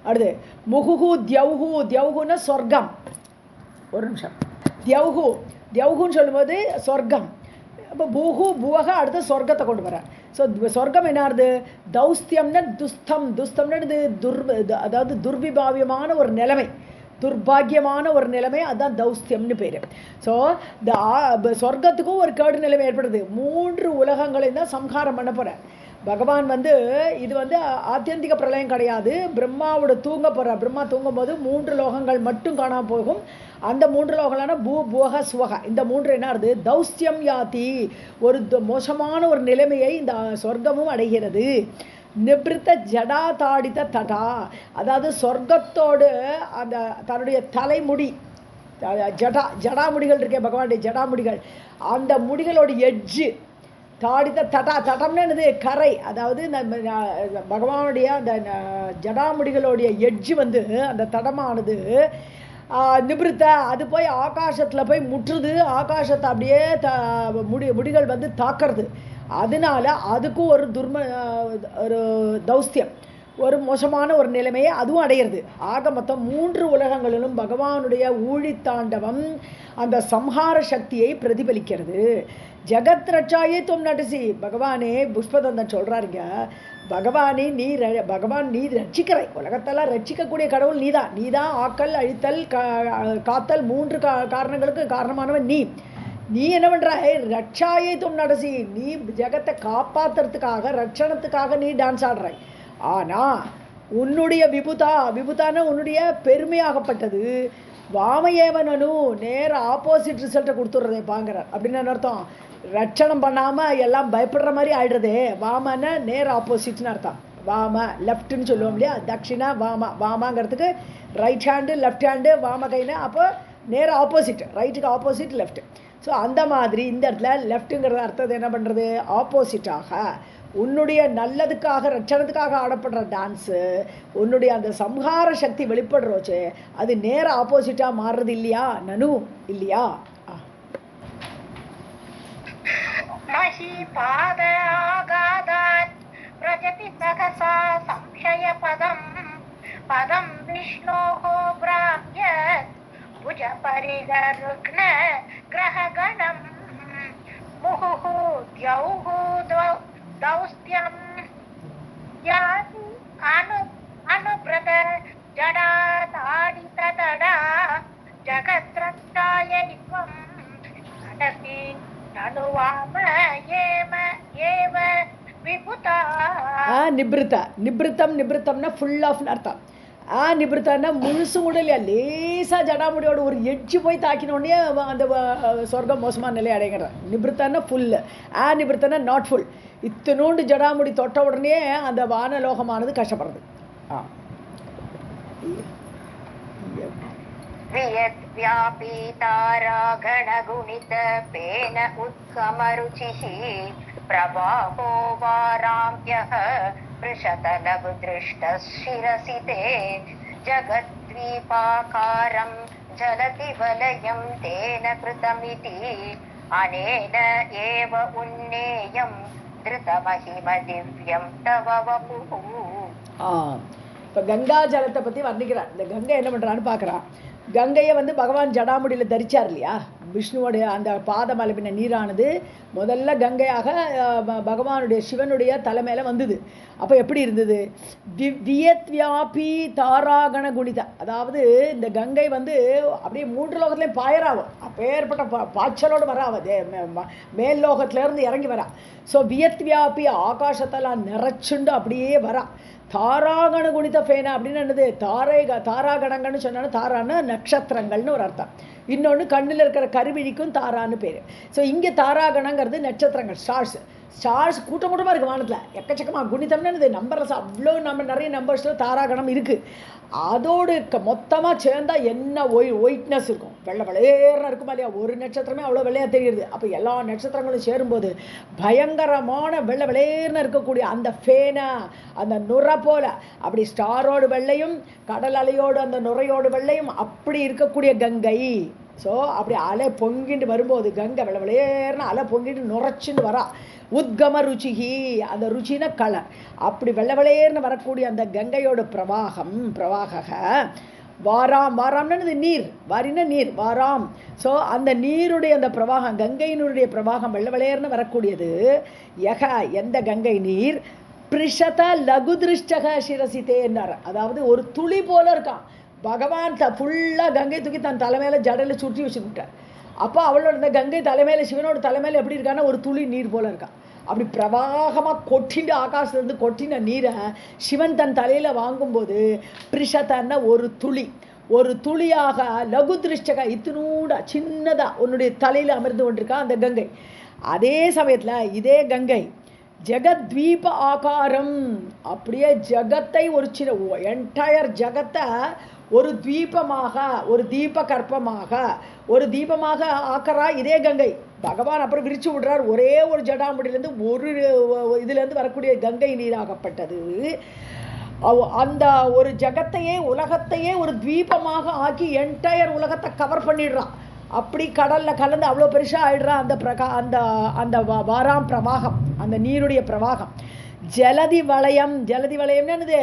அடுத்து முகுகு தியவுகுன்னா சொர்க்கம். ஒரு நிமிஷம். தியவுகுன்னு சொல்லும்போது சொர்க்கம். அப்போ பூவக அடுத்த சொர்க்கத்தை கொண்டு வர. ஸோ சொர்க்கம் என்னாருது? தௌஸ்தியம்னா துஸ்தம்னு அதாவது துர்விபாவியமான ஒரு நிலைமை, துர்பாகியமான ஒரு நிலைமை, அதுதான் தௌஸ்தியம்னு பேர். ஸோ இந்த சொர்க்கத்துக்கும் ஒரு கேடு நிலைமை ஏற்படுது. 3 உலகங்களையும் தான் சம்ஹாரம் பண்ண போகிறேன் பகவான். இது ஆத்தியந்திக பிரளயம் கிடையாது. பிரம்மாவோட தூங்க போகிற, பிரம்மா தூங்கும் போது 3 லோகங்கள் மட்டும் காணாமல் போகும். அந்த 3 லோகங்களான பூவக சுவக, இந்த 3 என்ன ஆகுது? தௌஸ்தியம் யாத்தி, ஒரு மோசமான ஒரு நிலைமையை இந்த சொர்க்கமும் அடைகிறது. நிபிருத்த ஜடா தாடித்த தடா, அதாவது சொர்க்கத்தோடு அந்த தன்னுடைய தலைமுடி, ஜடாமுடிகள் இருக்கே, பகவானுடைய ஜடாமுடிகள், அந்த முடிகளோட எட்ஜு தாடித்த தட்டம்னு என்னது? கரை. அதாவது பகவானுடைய அந்த ஜடாமுடிகளுடைய எட்ஜு அந்த தடமானது நிபிருத்த, அது போய் ஆகாசத்தில் போய் முற்றுது. ஆகாசத்தை அப்படியே முடிகள் தாக்கிறது. அதனால அதுக்கும் ஒரு தௌஸ்தியம், ஒரு மோசமான ஒரு நிலைமையை அதுவும் அடையிறது. ஆக மொத்தம் 3 உலகங்களிலும் பகவானுடைய ஊழித்தாண்டவம் அந்த சம்ஹார சக்தியை பிரதிபலிக்கிறது. ஜகத் ரட்சாயே தும் நடிசி, பகவானே புஷ்பதந்தன் சொல்கிறாருங்க, பகவான் நீ ரட்சிக்கிற, உலகத்தெல்லாம் ரட்சிக்கக்கூடிய கடவுள் நீதான். ஆக்கல், அழித்தல், காத்தல் 3 காரணங்களுக்கு காரணமானவன் நீ. நீ என்ன பண்ணுறாய், ரட்சாயை தும் நடசி, நீ ஜெகத்தை காப்பாற்றுறதுக்காக ரட்சணத்துக்காக நீ டான்ஸ் ஆடுறாய். ஆனால் உன்னுடைய விபுதான உன்னுடைய பெருமையாகப்பட்டது வாமயேவனு நேர ஆப்போசிட் ரிசல்ட்டை கொடுத்துட்றதே பாங்கிறார். அப்படின்னு அர்த்தம், ரட்சணம் பண்ணாமல் எல்லாம் பயப்படுற மாதிரி ஆயிடுறதே. வாமன்னா நேர ஆப்போசிட்னு அர்த்தம். வாம லெஃப்ட்னு சொல்லுவோம் இல்லையா, தட்சிணா வாமாங்கிறதுக்கு ரைட் ஹேண்டு லெஃப்ட் ஹேண்டு வாம கைனா, அப்போ நேர ஆப்போசிட், ரைட்டுக்கு ஆப்போசிட் லெஃப்ட். ஸோ அந்த மாதிரி இந்த இடத்துல லெஃப்ட்டுங்கிறது அர்த்தத்தை என்ன பண்ணுறது, ஆப்போசிட்டாக உன்னுடைய நல்லதுக்காக ரட்சணத்துக்காக ஆடப்படுற டான்ஸு உன்னுடைய அந்த சம்ஹார சக்தி வெளிப்படுறோச்சு, அது நேர ஆப்போசிட்டாக மாறுறது இல்லையா நனு, இல்லையா? பிரஜதி சகசா சம்சய பதம் பதம் விஷ்ணோஹோ பிராப்ய புஜ பரிகருக்ன கிரககணம் முஹுஹு த்யௌஹு தௌஸ்த்யம் யாதி அனுப்ரத ஜடா தாடித தடா ஜகத்ரக்ஷாய நித்வம் நடசி நனுவாம ஏவ விபுதா. நிபிருத்தம்னா ஃபுல் ஆஃப் அர்த்தம். நிபிருத்தான்னா முழுசு கூட இல்லையா, லேசாக ஜடாமுடியோட ஒரு எட்ஜு போய் தாக்கினோடனே அந்த சொர்க்கம் மோசமான நிலை அடைகிற. நிபிருத்தான்னா ஃபுல்லு, நிபிருத்தானா நாட் ஃபுல். இத்தனோண்டு ஜடாமுடி தொட்ட உடனே அந்த வானலோகமானது கஷ்டப்படுறது. வியாபீதாராகணகுணித பேன உத்கமருச்சிः பிரபாஹோ வாராம்யः பృஷதலபுத்ருஷ்டசிரசி தே ஜகத்வீபாகாரம் ஜலதி வலயம் தேன கிருதமிதி அனேன ஏவ உன்னேயம் திருதமஹிம திவ்யம் தவ வபுஹு. இப்போ கங்கா ஜலத்தை பற்றி வர்ணிக்கிறார். இந்த கங்கை என்ன பண்ணுறான்னு பார்க்குறான். கங்கையை பகவான் ஜடாமுடியில் தரிச்சார் இல்லையா, விஷ்ணுவோடைய அந்த பாதம் அலப்பின நீரானது முதல்ல கங்கையாக பகவானுடைய சிவனுடைய தலைமையில் வந்தது. அப்போ எப்படி இருந்தது, வியத்வியாபி தாராகண குணிதா, அதாவது இந்த கங்கை அப்படியே 3 லோகத்துலேயும் பாயராகும். அப்போ ஏற்பட்ட பாய்ச்சலோடு வராது, மேல் லோகத்திலேருந்து இறங்கி வரா. ஸோ வியத்வியாபி ஆகாசத்தெல்லாம் நிறைச்சுண்டு அப்படியே வரா. தாராகண குணித ஃபேனா அப்படின்னு என்னது, தாராகணங்கள்னு சொன்னாலும் தாரான்னு நட்சத்திரங்கள்னு ஒரு அர்த்தம். இன்னொன்று கண்ணில் இருக்கிற கருவிழிக்கும் தாரான்னு பேர். ஸோ இங்கே தாராகணங்கிறது நட்சத்திரங்கள், ஸ்டார்ஸ் கூட்டம் கூட்டமாக இருக்குது வானத்தில், எக்கச்சக்கமாக. குணிதம்னு என்னது, நம்பர்ஸ் அவ்வளோ நிறைய நம்பர்ஸில் தாராகணம் இருக்குது. அதோடு மொத்தமாக சேர்ந்தால் என்ன ஒயிட்னஸ் இருக்கும், வெள்ளை வெளையேற இருக்குமா இல்லையா, ஒரு நட்சத்திரமே அவ்வளோ வெள்ளையாக தெரியுது. அப்போ எல்லா நட்சத்திரங்களும் சேரும்போது பயங்கரமான வெள்ளை வெளையேர்னு இருக்கக்கூடிய அந்த ஃபேனா, அந்த நுரை போல அப்படி ஸ்டாரோடு வெள்ளையும் கடல் அலையோடு அந்த நுரையோடு வெள்ளையும் அப்படி இருக்கக்கூடிய கங்கை. ஸோ அப்படி அலை பொங்கிட்டு வரும்போது கங்கை வெள்ளை வெளையேர்னு அலை பொங்கிட்டு நுரைச்சின்னு வரா. உத்கம ருச்சிகி, அந்த ருச்சின கலர், அப்படி வெள்ளை வெளையேர்னு வரக்கூடிய அந்த கங்கையோட பிரவாக வாராம்னு நீர், வாரின நீர், வாராம். ஸோ அந்த நீருடைய அந்த பிரவாகம், கங்கையினுடைய பிரவாகம் வெள்ளை வெளையேர்னு வரக்கூடியது. எந்த கங்கை நீர் பிரிஷத லகுதிருஷ்டக சிரசித்தேன்னார், அதாவது ஒரு துளி போல இருக்கான். பகவான் ஃபுல்லாக கங்கை தூக்கி தன் தலைமையில் ஜடையில் சுற்றி வச்சுக்கிட்டார். அப்போ அவளோட இந்த கங்கை தலைமையில் சிவனோட தலைமையில் எப்படி இருக்கான்னா ஒரு துளி நீர் போல இருக்கான். அப்படி பிரவாகமாக கொட்டிண்டு ஆகாசத்துலேருந்து கொட்டின நீரை சிவன் தன் தலையில் வாங்கும்போது பிரிஷத்தன்னா ஒரு துளியாக லகு திருஷ்டக இத்தினூடா சின்னதாக உன்னுடைய தலையில் அமர்ந்து கொண்டிருக்கா அந்த கங்கை. அதே சமயத்தில் இதே கங்கை ஜெகத்வீப ஆகாரம், அப்படியே ஜகத்தை ஒரு சின்ன என்டையர் ஜகத்தை ஒரு தீபமாக, ஒரு ஒரு தீபமாக ஆக்கறா இதே கங்கை. பகவான் அப்புறம் விரிச்சு விடுறார், ஒரே ஒரு ஜடாமுடியிலேருந்து ஒரு இதுலேருந்து வரக்கூடிய கங்கை நீராகப்பட்டது. அந்த ஒரு ஜகத்தையே உலகத்தையே ஒரு தீபமாக ஆக்கி என்டையர் உலகத்தை கவர் பண்ணிடுறான். அப்படி கடலில் கலந்து அவ்வளோ பெருசாக ஆயிடுறான் அந்த அந்த வாராம் பிரவாகம், அந்த நீருடைய பிரவாகம். ஜலதி வளையம், ஜலதி வளையம்னு என்னது,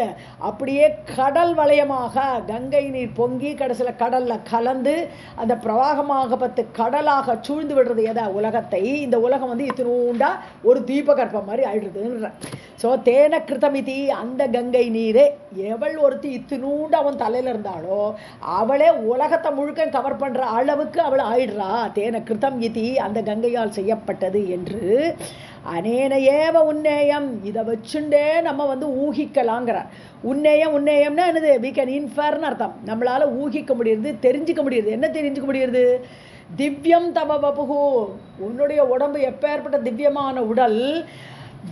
அப்படியே கடல் வளையமாக கங்கை நீர் பொங்கி கடைசியில் கடலில் கலந்து அந்த பிரவாகமாக பத்து கடலாக சூழ்ந்து விடுறது எதா உலகத்தை. இந்த உலகம் வந்து இத்தினூண்டா ஒரு தீபகற்பம் மாதிரி ஆயிடுறதுன்ற. ஸோ தேன கிருதமிதி, அந்த கங்கை நீரே எவள் ஒருத்தி இத்தினூண்டு அவன் தலையில் இருந்தாலோ அவளே உலகத்தை முழுக்க கவர் பண்ணுற அளவுக்கு அவள் ஆயிடுறா. தேன கிருதம் இதி, அந்த கங்கையால் செய்யப்பட்டது என்று. அனேன ஏவ உன்னேயம், இதை வச்சுண்டே நம்ம வந்து ஊகிக்கலாங்கிறார். உன்னேயம், உன்னேயம்னா என்னது, வி கேன் இன்ஃபர்னு அர்த்தம். நம்மளால் ஊகிக்க முடியுது, தெரிஞ்சுக்க முடியுது. என்ன தெரிஞ்சுக்க முடியுது, திவ்யம் தவ வபுகு, உன்னுடைய உடம்பு எப்பேற்பட்ட திவ்யமான உடல்.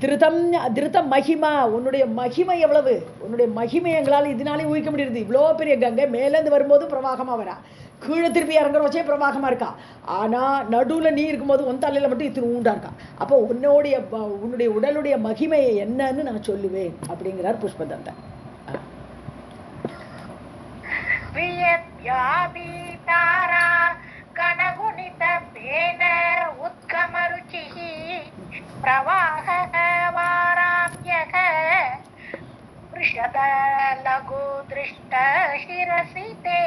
திருதம் திருத மகிமா, உன்னுடைய மகிமை எவ்வளவு, உன்னுடைய மகிமை எங்களால் இதனாலே ஊகிக்க முடியுது. இவ்வளோ பெரிய கங்கை மேலேருந்து வரும்போது பிரவாகமாக வரா, கீழே திருப்பி இறங்குற வச்சே பிரவாகமாக இருக்கா. ஆனால் நடுவில் நீ இருக்கும்போது உன் தலையில் மட்டும் இத்தனை ஊண்டா இருக்கா. அப்போ உன்னுடைய உடலுடைய மகிமையை என்னன்னு நான் சொல்லுவேன் அப்படிங்கிறார் புஷ்பதந்தன். கணகுணித பேன உத்கமருச்சிः பிரவாஹः வாராம்யக வ்ருஷத லகு திருஷ்ட சிரசி தே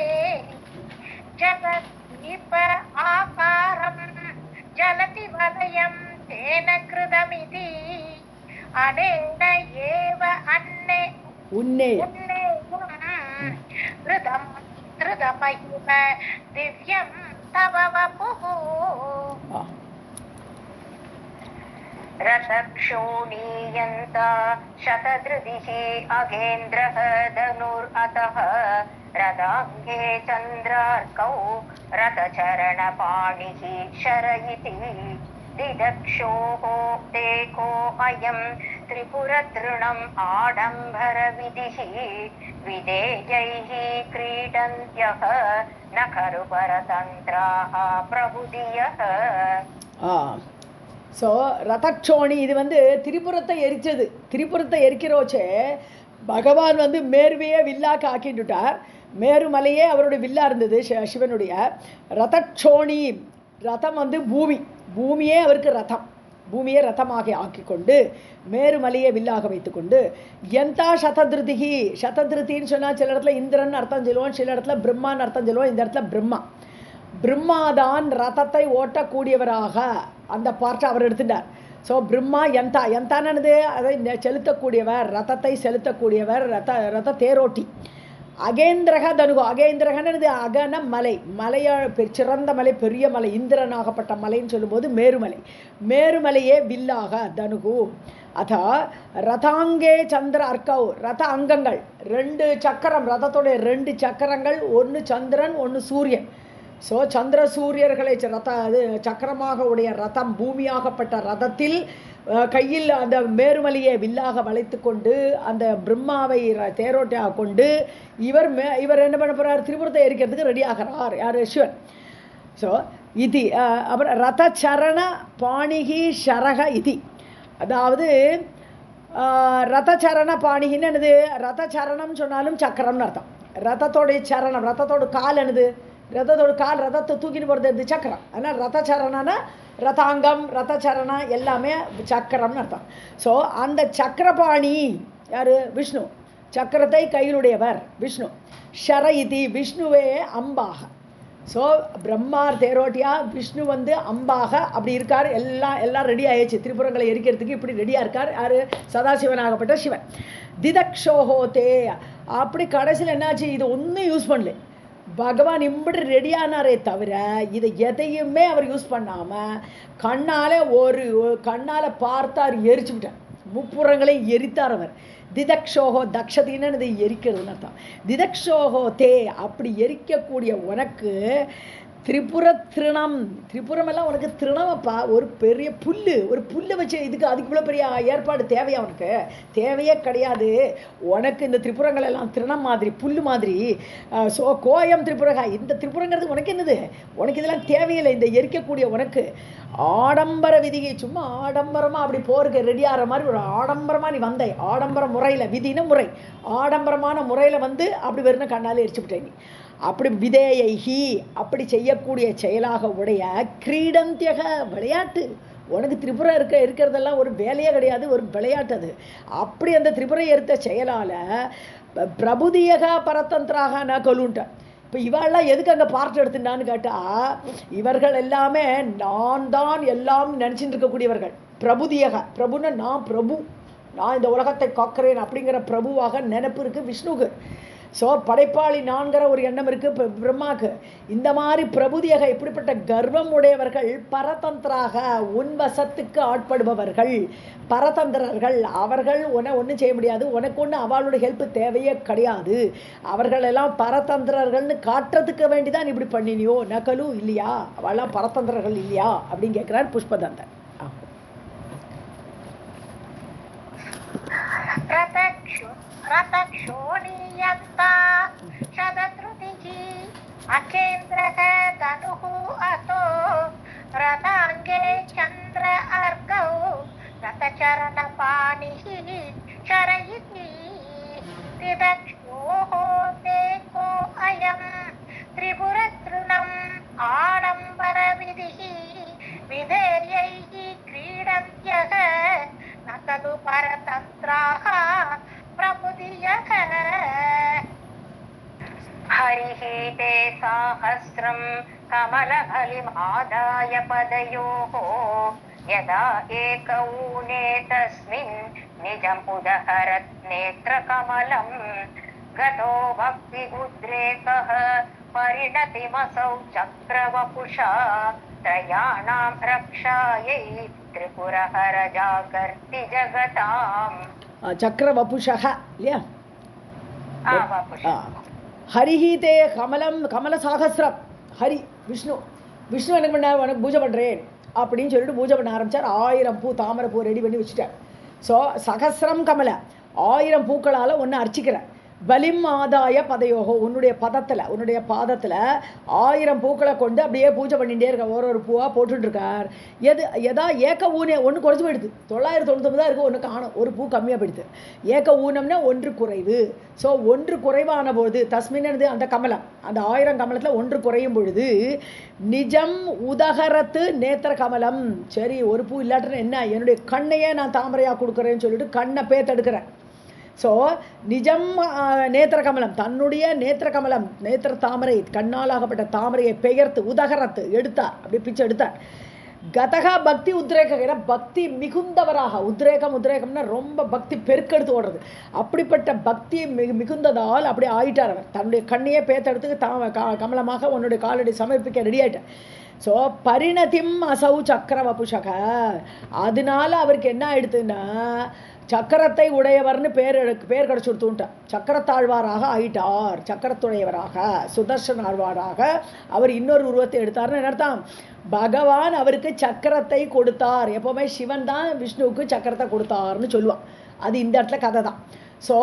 ஜகதீப ஆகாரம் ஜலதி வலயம் தேன கிருதமிதி அனேன ஏவ அன்னே உன்னே ருதம் ருதமஹிம திவ்யம் தவ வபுஹு ரதக்ஷோணீயந்த சதத்ருதிஹ அகேந்திரஹ தனுர்அதஹ ரதாங்கே சந்திரார்கௌ ரதசரணபாணிஹ ஷரயிதி திதக்ஷோஹ தேகோ அயம் திரிபுரத்ருணம் ஆடம்பரவிதிஹ விதேயைஹ க்ரீடந்த்யஹ நகரு பரதந்திராஹ பிரபுதியஹ. ஸோ ரதக்ஷோணி, இது வந்து திரிபுரத்தை எரிச்சது. திரிபுரத்தை எரிக்கிறோச்சே பகவான் வந்து மேருவையே வில்லாக்க ஆக்கிட்டுட்டார். மேருமலையே அவருடைய வில்லா இருந்தது சிவனுடைய. ரதக்ஷோணி, ரதம் வந்து பூமி, பூமியே அவருக்கு ரதம், பூமியை ரதமாக ஆக்கி கொண்டு மேருமலையை வில்லாக வைத்துக்கொண்டு. எந்தா சததிருதிகி, சததிருத்தின்னு சொன்னால் சில இடத்துல இந்திரன் அர்த்தம் சொல்லுவோம், சில இடத்துல பிரம்மான்னு அர்த்தம் சொல்லுவோம். இந்த இடத்துல பிரம்மா, பிரம்மாதான் ரதத்தை ஓட்டக்கூடியவராக அந்த பார்ட்டை அவர் எடுத்துட்டார். ஸோ பிரம்மா யந்தா, யந்தானது அதை செலுத்தக்கூடியவர், ரதத்தை செலுத்தக்கூடியவர், ரத தேரோட்டி. அகேந்திரக தனுகு, அகேந்திரகன்னு அகன மலை, மலைய சிறந்த மலை, பெரிய மலை, இந்திரனாகப்பட்ட மலைன்னு சொல்லும்போது மேருமலை. மேருமலையே வில்லாக தனுகு. அதா ரதாங்கே சந்திர அர்க்கௌ, ரத அங்கங்கள் 2 சக்கரம், ரதத்துடைய 2 சக்கரங்கள், ஒன்று சந்திரன் ஒன்று சூரியன். ஸோ சந்திர சூரியர்களை சக்கரமாக உடைய ரதம், பூமியாகப்பட்ட ரதத்தில் கையில் அந்த மேருமலையை வில்லாக வளைத்து கொண்டு அந்த பிரம்மாவை தேரோட்டியாக கொண்டு இவர் என்ன பண்ண போகிறார், திரிபுரத்தை எரிக்கிறதுக்கு ரெடி ஆகிறார். யார், சிவன். ஸோ இது அப்புறம் ரதச்சரண பாணிகி ஷரக இது, அதாவது ரதச்சரண பாணிகின்னு என்னது, ரதச்சரணம் சொன்னாலும் சக்கரம்னு அர்த்தம். ரதத்தோடைய சரணம், ரதத்தோட கால் என்னது, ரதத்தோட கால், ரதத்தை தூக்கின்னு போகிறது எது, சக்கரம். அதனால் ரதச்சரணனா ரதாங்கம், ரதச்சரணா எல்லாமே சக்கரம்னு அர்த்தம். ஸோ அந்த சக்கரபாணி யார், விஷ்ணு. சக்கரத்தை கையிலுடையவர் விஷ்ணு. ஷரயிதி, விஷ்ணுவே அம்பாக. ஸோ பிரம்மார் தேரோட்டியா, விஷ்ணு வந்து அம்பாக அப்படி இருக்கார். எல்லாம் ரெடி ஆயிடுச்சு, திரிபுரங்களை எரிக்கிறதுக்கு இப்படி ரெடியாக இருக்கார். யார், சதாசிவனாகப்பட்ட சிவன். திதக்ஷோஹோ தே, அப்படி கடைசியில் என்னாச்சு, இது ஒன்றும் யூஸ் பண்ணல. பகவான் இப்படி ரெடியானாரே தவிர இதை எதையுமே அவர் யூஸ் பண்ணாமல் கண்ணால் பார்த்தார், எரிச்சு விட்டார். முப்புறங்களை எரித்தார் அவர். திதக்ஷோகோ, தக்ஷதின்னு இதை எரிக்கிறதுன்னு அர்த்தம். திதக்ஷோகோ தே, அப்படி எரிக்கக்கூடிய உனக்கு திரிபுர திருணம், திரிபுரமெல்லாம் உனக்கு திருணமப்பா, ஒரு பெரிய ஒரு புல்லை வச்சு அதுக்கு இவ்வளோ பெரிய ஏற்பாடு தேவையா, உனக்கு தேவையே கிடையாது. உனக்கு இந்த திரிபுரங்கள் எல்லாம் திருணம் மாதிரி, புல் மாதிரி. ஸோ கோயம் திரிபுரகா, இந்த திரிபுரங்கிறது உனக்கு என்னது, உனக்கு இதெல்லாம் தேவையில்லை. இந்த எரிக்கக்கூடிய உனக்கு ஆடம்பர விதிகை, சும்மா ஆடம்பரமாக அப்படி போருக்கு ரெடி ஆகிற மாதிரி ஒரு ஆடம்பரமாக நீ வந்த, ஆடம்பர முறையில், விதின முறை, ஆடம்பரமான முறையில் வந்து அப்படி வெறும் கண்ணால் எரிச்சு விட்டேன் நீ. அப்படி விதேயைஹி, அப்படி செய்யக்கூடிய செயலாக உடைய கிரீடந்தியக, விளையாட்டு, உனக்கு திரிபுரம் இருக்கிறதெல்லாம் ஒரு வேலையே கிடையாது, ஒரு விளையாட்டு அது. அப்படி அந்த திரிபுரை எடுத்த செயலால் பிரபுதியகா பரதந்திராக நான் கொலுன்ட்டேன். இப்போ இவாளெல்லாம் எதுக்கு அங்கே பார்ட் எடுத்துட்டான்னு கேட்டால், இவர்கள் எல்லாமே நான் தான் எல்லாம் நினச்சிட்டு இருக்கக்கூடியவர்கள். பிரபுதியக, பிரபுன்னா நான் பிரபு, நான் இந்த உலகத்தை காக்கிறேன் அப்படிங்கிற பிரபுவாக நினைப்பு இருக்குது விஷ்ணுவுக்கு. ஸோ படைப்பாளி நான்கிற ஒரு எண்ணம் இருக்குது பிரம்மாவுக்கு. இந்த மாதிரி பிரபுதியக இப்படிப்பட்ட கர்வம் உடையவர்கள் பரதந்திராக உன்வசத்துக்கு ஆட்படுபவர்கள், பரதந்திரர்கள். அவர்கள் ஒன்றும் செய்ய முடியாது, உனக்கு ஒன்று அவளுடைய ஹெல்ப்பு தேவையே கிடையாது. அவர்களெல்லாம் பரதந்திரர்கள்னு காட்டுறதுக்கு வேண்டிதான் இப்படி பண்ணினியோ நகலு இல்லையா, அவெல்லாம் பரதந்திரர்கள் இல்லையா அப்படின்னு கேட்குறார் புஷ்பதந்தன். रतक्षोणीयन्ता शतश्रुतिः अकेन्द्रः तनुः अतो रताङ्गे चन्द्र अर्कौ रतचरणपाणिः शरयिति तिदक्षोः ते को अयं त्रिपुरतृणम् आडम्बरविधिः विधेयैः क्रीडन्त्यः न तदु परतन्त्राः प्रबुधियः हरिः ते साहस्रं कमलफलिमादाय पदयोः यदा एकौने तस्मिन् निजम् उदहरत् नेत्रकमलं गतो भक्ति उद्रेकः परिणतिमसौ चक्रवपुषा त्रयाणां रक्षायै त्रिपुरहर जागर्ति जगताम्. சக்கரவபுஷக இல்லையா? ஹரிஹீதே கமலம் கமல சாகசிரம். ஹரி விஷ்ணு, விஷ்ணு என்ன பண்ணார், உனக்கு பூஜை பண்ணுறேன் அப்படின்னு சொல்லிட்டு பூஜை பண்ண ஆரம்பித்தார். 1000 பூ தாமரை பூ ரெடி பண்ணி வச்சுட்டார். ஸோ சகசிரம் கமல 1000 பூக்களால் ஒன்று அர்ச்சிக்கிறேன். பலிம் ஆதாய பதையோகோ, உன்னுடைய பாதத்தில் 1000 பூக்களை கொண்டு அப்படியே பூஜை பண்ணிகிட்டே இருக்க, ஒரு பூவாக போட்டுட்ருக்கார். எதா ஏக்க ஊனே ஒன்று குறைச்சி போயிடுது. 999 தான் இருக்குது, ஒன்று காணும், ஒரு பூ கம்மியாக போயிடுது. ஏக்க ஊனம்னா ஒன்று குறைவு. ஸோ ஒன்று குறைவான பொழுது தஸ்மினது அந்த கமலம், அந்த 1000 கமலத்தில் ஒன்று குறையும் பொழுது நிஜம் உதகரத்து நேத்திர கமலம். சரி, ஒரு பூ இல்லாட்டுன்னு என்ன, என்னுடைய கண்ணையே நான் தாமரையாக கொடுக்குறேன்னு சொல்லிட்டு கண்ணை பேத்தெடுக்கிறேன். ஸோ நிஜம் நேத்திர கமலம், தன்னுடைய நேத்திர கமலம், நேத்திர தாமரை, கண்ணாலாகப்பட்ட தாமரையை பெயர்த்து உதகரத்து எடுத்தார், அப்படி பிச்சை எடுத்தார். கதகா பக்தி உத்ரேகம், ஏன்னா பக்தி மிகுந்தவராக, உத்ரேகம்னா ரொம்ப பக்தி பெருக்கெடுத்து ஓடுறது, அப்படிப்பட்ட பக்தி மிகுந்ததால் அப்படி ஆயிட்டார் அவர். தன்னுடைய கண்ணையே பேத்தெடுத்து கமலமாக உன்னுடைய காலடி சமர்ப்பிக்க ரெடி ஆயிட்டார். ஸோ பரிணதிம் அசௌ சக்கரவபுஷக, அதனால அவருக்கு என்ன ஆயிடுதுன்னா சக்கரத்தை உடையவர்னு பேர் கிடச்சி கொடுத்துட்டார். சக்கரத்தாழ்வாராக ஆயிட்டார், சக்கரத்துடையவராக சுதர்சன ஆழ்வாராக அவர் இன்னொரு உருவத்தை எடுத்தார்னு அர்த்தம். பகவான் அவருக்கு சக்கரத்தை கொடுத்தார். எப்போவுமே சிவன் தான் விஷ்ணுவுக்கு சக்கரத்தை கொடுத்தார்னு சொல்லுவான். அது இந்த இடத்துல கதை தான். ஸோ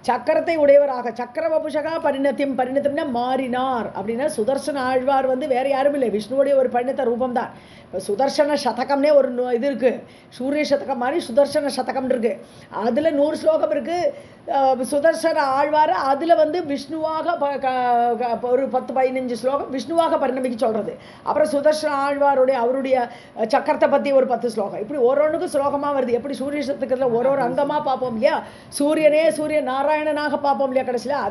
சக்கரத்தை உடையவராக சக்கரவபுஷகா பரிணத்தியம்னா மாறினார் அப்படின்னா சுதர்சன ஆழ்வார் வேறு யாரும் இல்லை, விஷ்ணுவுடைய ஒரு பரிணத்த ரூபம் தான். இப்போ சுதர்சன சதகம்னே ஒரு இது இருக்குது, சூரிய சதகம் மாதிரி சுதர்சன சதகம் இருக்குது. அதில் 100 ஸ்லோகம் இருக்குது. சுதர்சன ஆழ்வார் அதில் விஷ்ணுவாக ஒரு 10-15 ஸ்லோகம் விஷ்ணுவாக பரிணமிக்க சொல்கிறது. அப்புறம் சுதர்சன ஆழ்வாருடைய அவருடைய சக்கரத்தை பற்றி ஒரு 10 ஸ்லோகம், இப்படி ஒருவனுக்கு ஸ்லோகமாக வருது. எப்படி சூரிய சதகத்தில் ஒரு அங்கமாக பார்ப்போம் இல்லையா, சூரியனே சூரிய நாராயணனாக பார்ப்போம் இல்லையா கடைசியில்,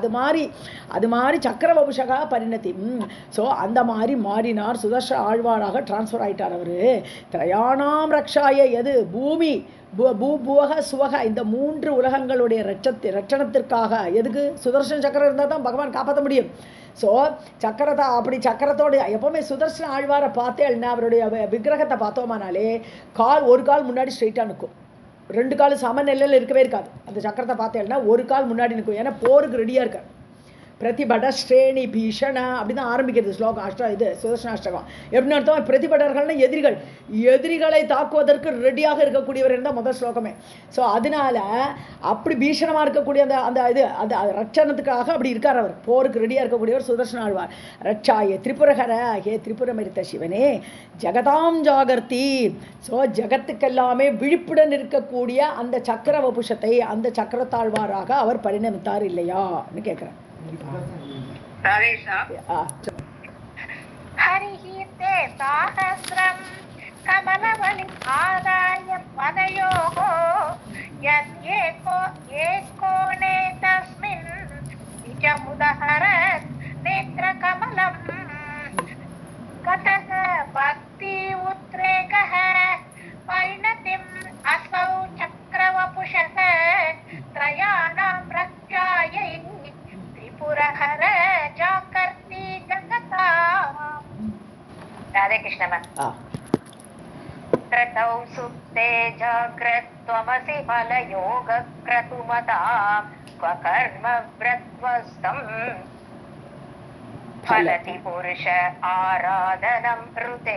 அது மாதிரி சக்கரவபுஷகா பரிணதி. ஸோ அந்த மாதிரி மாறினார், சுதர்சன ஆழ்வாராக டிரான்ஸ்ஃபர் ஆகிட்டார் அவர். திரயாணாம் ரக்ஷாய, எது பூமி பூபுவக சுவக, இந்த 3 உலகங்களுடைய ரட்சணத்திற்காக. எதுக்கு? சுதர்சன சக்கரம் இருந்தால் தான் பகவான் காப்பாற்ற முடியும். ஸோ சக்கரத்தை அப்படி சக்கரத்தோடு எப்போவுமே சுதர்சன ஆழ்வாரை பார்த்தேன்னா அவருடைய விக்கிரகத்தை பார்த்தோமானாலே ஒரு கால் முன்னாடி ஸ்ட்ரெயிட்டாக நிற்கும், 2 கால் சமநிலையில் இருக்கவே இருக்காது. அந்த சக்கரத்தை பார்த்தேன்னா ஒரு கால் முன்னாடி நிற்கும், ஏன்னா போருக்கு ரெடியாக இருக்கார். பிரதிபட ஸ்ரேணி பீஷண அப்படி தான் ஆரம்பிக்கிறது ஸ்லோகம். இது சுதர்சனாஷ்டகம். எப்படின்னு அர்த்தம்? பிரதிபடர்கள்னா எதிரிகளை தாக்குவதற்கு ரெடியாக இருக்கக்கூடியவர் தான் முதல் ஸ்லோகமே. ஸோ அதனால அப்படி பீஷணமாக இருக்கக்கூடிய அந்த ரட்சணத்துக்காக அப்படி இருக்கார் அவர், போருக்கு ரெடியாக இருக்கக்கூடியவர் சுதர்சன ஆழ்வார். ரட்சாய திரிபுரஹர, ஹே திரிபுரமரித்த சிவனே, ஜகதாம் ஜாகர்த்தி. ஸோ ஜகத்துக்கெல்லாமே விழிப்புடன் இருக்கக்கூடிய அந்த சக்கர வபுஷத்தை, அந்த சக்கரத்தாழ்வாராக அவர் பரிணமித்தார் இல்லையான்னு கேட்குறேன். हरिः ते साहस्रं कमलवलिम् यद् एकोने तस्मिन् निजमुदहरत् नेत्रकमलम् गतः भक्ति उद्रेकः परिणतिम् असौ चक्रवपुषः त्रयाणां प्रत्यायै त्रिपुरहर जाकर्ति जगता. राधे कृष्ण मैम. क्रतौ सुप्ते जाग्रत्वमसि फलयोगक्रतुमतां क्व कर्म व्रत्वस्तम् फलति पुरुष आराधनं ऋते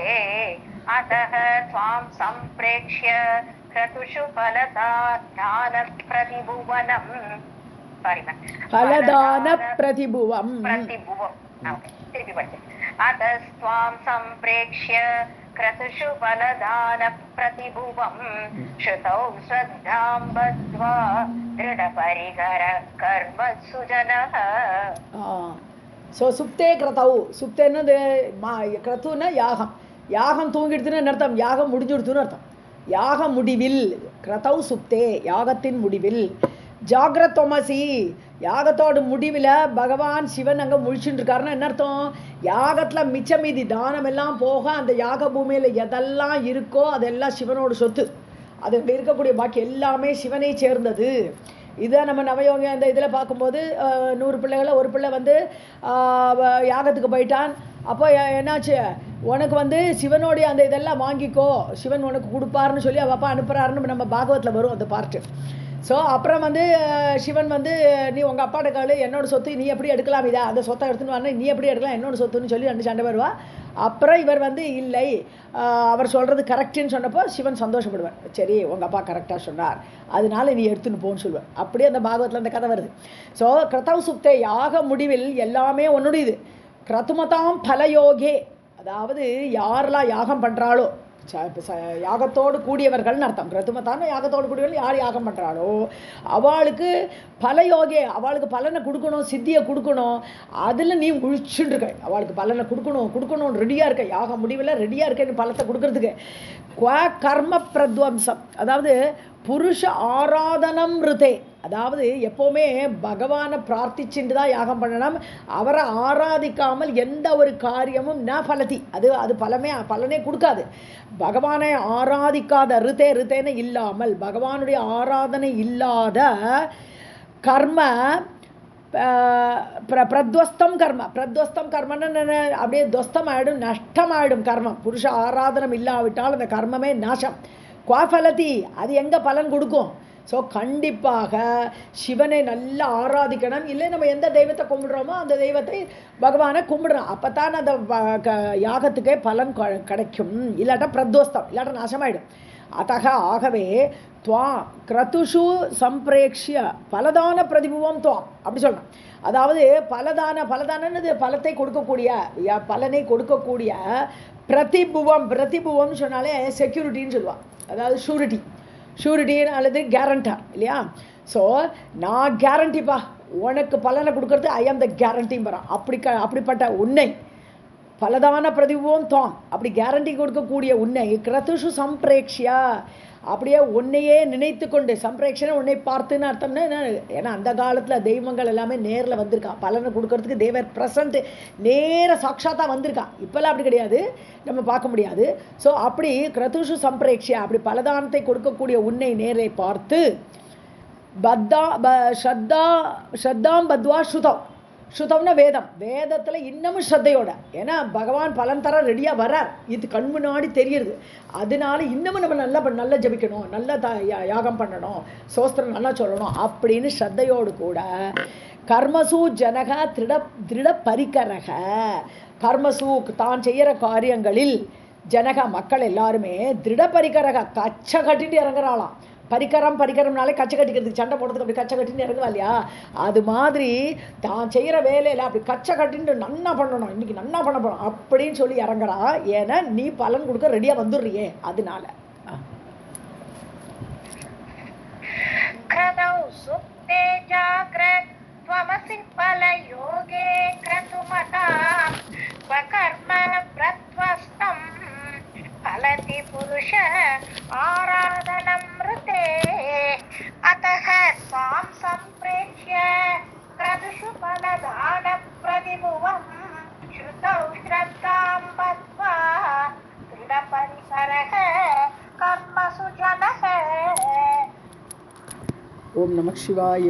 अतः त्वां सम्प्रेक्ष्य क्रतुषु फलदा दानप्रतिभुवनं फलदानप्रतिभुवम् திருப்பி படிச்சேன். अतस्त्वां सम्प्रेक्ष्य क्रतुषु फलदानप्रतिभुवं श्रुतौ श्रद्धां बद्ध्वा दृढपरिकर कर्मसु जनः. ஸோ சுப்தே கிரதவு. சுப்தேன்னு கிரத்துன்னா யாகம். யாகம் தூங்கிடுத்துன்னு அர்த்தம். யாகம் முடிஞ்சுடுத்துன்னு அர்த்தம். யாக முடிவில் கிரதவு சுப்தே, யாகத்தின் முடிவில். ஜாகிரத்வமசி, யாகத்தோட முடிவில் பகவான் சிவன் அங்கே முழிச்சுட்டு இருக்காருன்னா என்ன அர்த்தம்? யாகத்தில் மிச்ச மீதி தானம் எல்லாம் போக அந்த யாக பூமியில் எதெல்லாம் இருக்கோ அதெல்லாம் சிவனோட சொத்து. அது அங்கே இருக்கக்கூடிய பாக்கி எல்லாமே சிவனை சேர்ந்தது. இதை நம்ம நவயோக அந்த இதில் பார்க்கும்போது 100 பிள்ளைகளை ஒரு பிள்ளை வந்து யாகத்துக்கு போயிட்டான். அப்போ என்னாச்சு, உனக்கு வந்து சிவனுடைய அந்த இதெல்லாம் வாங்கிக்கோ, சிவன் உனக்கு கொடுப்பாருன்னு சொல்லி அவள் அப்பா அனுப்புகிறாருன்னு நம்ம பாகவத்தில் வரும் அந்த பார்ட்டு. ஸோ அப்புறம் வந்து சிவன் வந்து நீ உங்கள் அப்பாட்ட காலு, என்னோட சொத்து நீ எப்படி எடுக்கலாம், இதா அந்த சொத்தை எடுத்துன்னு வரணும், நீ எப்படி எடுக்கலாம் என்னோட சொத்துன்னு சொல்லி 2 சண்டை வருவா. அப்புறம் இவர் வந்து இல்லை அவர் சொல்கிறது கரெக்டுன்னு சொன்னப்போ சிவன் சந்தோஷப்படுவார். சரி உங்கள் அப்பா கரெக்டாக சொன்னார், அதனால நீ எடுத்துன்னு போன்னு சொல்லுவார். அப்படியே அந்த பாகவத்தில் அந்த கதை வருது. ஸோ கிரதவ் சுப்தே, யாக முடிவில் எல்லாமே உன்னுடையது. கிரதுமதாம் பலயோகே, அதாவது யாரெல்லாம் யாகம் பண்ணுறாளோ, யாகத்தோடு கூடியவர்கள்னு அர்த்தம். கிரதுமத்தான யாகத்தோடு கூடியவர்கள் யார் யாகம் பண்ணுறாளோ அவளுக்கு பலயோகே, அவளுக்கு பலனை கொடுக்கணும், சித்தியை கொடுக்கணும். அதில் நீ முழிச்சுட்டு இருக்க, அவளுக்கு பலனை கொடுக்கணும்னு ரெடியாக இருக்க, யாக முடிவில் ரெடியாக இருக்க பலத்தை கொடுக்கறதுக்கு. கர்ம பிரத்வம்சம், அதாவது புருஷ ஆராதனம் ருதே, அதாவது எப்போவுமே பகவானை பிரார்த்திச்சுட்டு தான் யாகம் பண்ணணும். அவரை ஆராதிக்காமல் எந்த ஒரு காரியமும் ந பலதி, அது பலனே கொடுக்காது. பகவானை ஆராதிக்காத ருத்தேன்னு இல்லாமல், பகவானுடைய ஆராதனை இல்லாத கர்ம பிரத்வஸ்தம் கர்மன்னு அப்படியே துவஸ்தம் ஆகிடும், நஷ்டமாயிடும் கர்மம். புருஷ ஆராதனம் இல்லாவிட்டால் அந்த கர்மமே நாசம். குவாஃபலதி, அது எங்கே பலன் கொடுக்கும்? ஸோ கண்டிப்பாக சிவனை நல்லா ஆராதிக்கணும். இல்லை நம்ம எந்த தெய்வத்தை கும்பிடுறோமோ அந்த தெய்வத்தை பகவானை கும்பிடுறோம், அப்போ தான் அந்த யாகத்துக்கே பலன் கிடைக்கும். இல்லாட்டா பிரத்வஸ்தம், இல்லாட்டா நாசமாயிடும். அத்தக ஆகவே துவா கிரதுஷு சம்பிரேக்ஷிய பலதான பிரதிபுவம் துவாம் அப்படி சொல்லணும். அதாவது பலதானது பலத்தை கொடுக்கக்கூடிய, பலனை கொடுக்கக்கூடிய பிரதிபுவம்னு சொன்னாலே செக்யூரிட்டின்னு சொல்லுவாள். அதாவது ஷூரிட்டி அல்லது கேரண்டர் இல்லையா? ஸோ நான் கேரண்டிப்பா உனக்கு பலனை கொடுக்கறது, ஐ ஆம் த கேரண்டிம்பறான். அப்படிப்பட்ட உன்னை பலதான பிரதிபுவம் துவாம், அப்படி கேரண்டி கொடுக்கக்கூடிய உன்னை கிரதுஷு சம்பிரேக்ஷியா, அப்படியே உன்னையே நினைத்து கொண்டு, சம்பிரேக்ஷனை உன்னை பார்த்துன்னு அர்த்தம்னா என்ன? ஏன்னா அந்த காலத்தில் தெய்வங்கள் எல்லாமே நேரில் வந்திருக்கா, பலனை கொடுக்கறதுக்கு தேவர் ப்ரெசண்ட் நேர சாட்சாத்தாக வந்திருக்கா. இப்போல்லாம் அப்படி கிடையாது, நம்ம பார்க்க முடியாது. ஸோ அப்படி கிரதுஷு சம்பிரேக்ஷியா, அப்படி பலதானத்தை கொடுக்கக்கூடிய உன்னை நேரை பார்த்து ஸ்ரத்தாம் பத்வா ஸ்ருதம்னா வேதத்தில் இன்னமும் ஸ்ரத்தையோட, ஏன்னா பகவான் பலன் தர ரெடியாக வரார், இது கண் முன்னாடி தெரியுது. அதனால இன்னமும் நம்ம நல்லா ஜபிக்கணும், நல்லா யாகம் பண்ணணும், சோஸ்திரம் நல்லா சொல்லணும் அப்படின்னு ஸ்ரத்தையோடு கூட கர்மசு ஜனக திருட பரிகரக, கர்மசு தான் செய்கிற காரியங்களில் ஜனக மக்கள் எல்லாருமே திருட பரிகரக கச்சை கட்டிட்டு இறங்குறாளாம். பரிகரம்னாலே கச்சை கட்டிக்கிறதுக்கு, சண்டை போடுறதுக்கு அப்படி கச்சை கட்டின்னு இறங்குவா இல்லையா? அது மாதிரி தான் செய்கிற வேலையில் அப்படி கச்சை கட்டின்னு நன்னா பண்ணணும், இன்னைக்கு நன்னா பண்ண போகிறோம் அப்படின்னு சொல்லி இறங்குறா. ஏன்னா நீ பலன் கொடுக்க ரெடியாக வந்துடுறியே, அதனால. फलति पुरुष आराधनं ऋते ध्रुवम् श्रुतौ श्रद्धां बद्ध्वा दृढपरिसरः कर्मसु जनः. ஓம் நம சிவாய.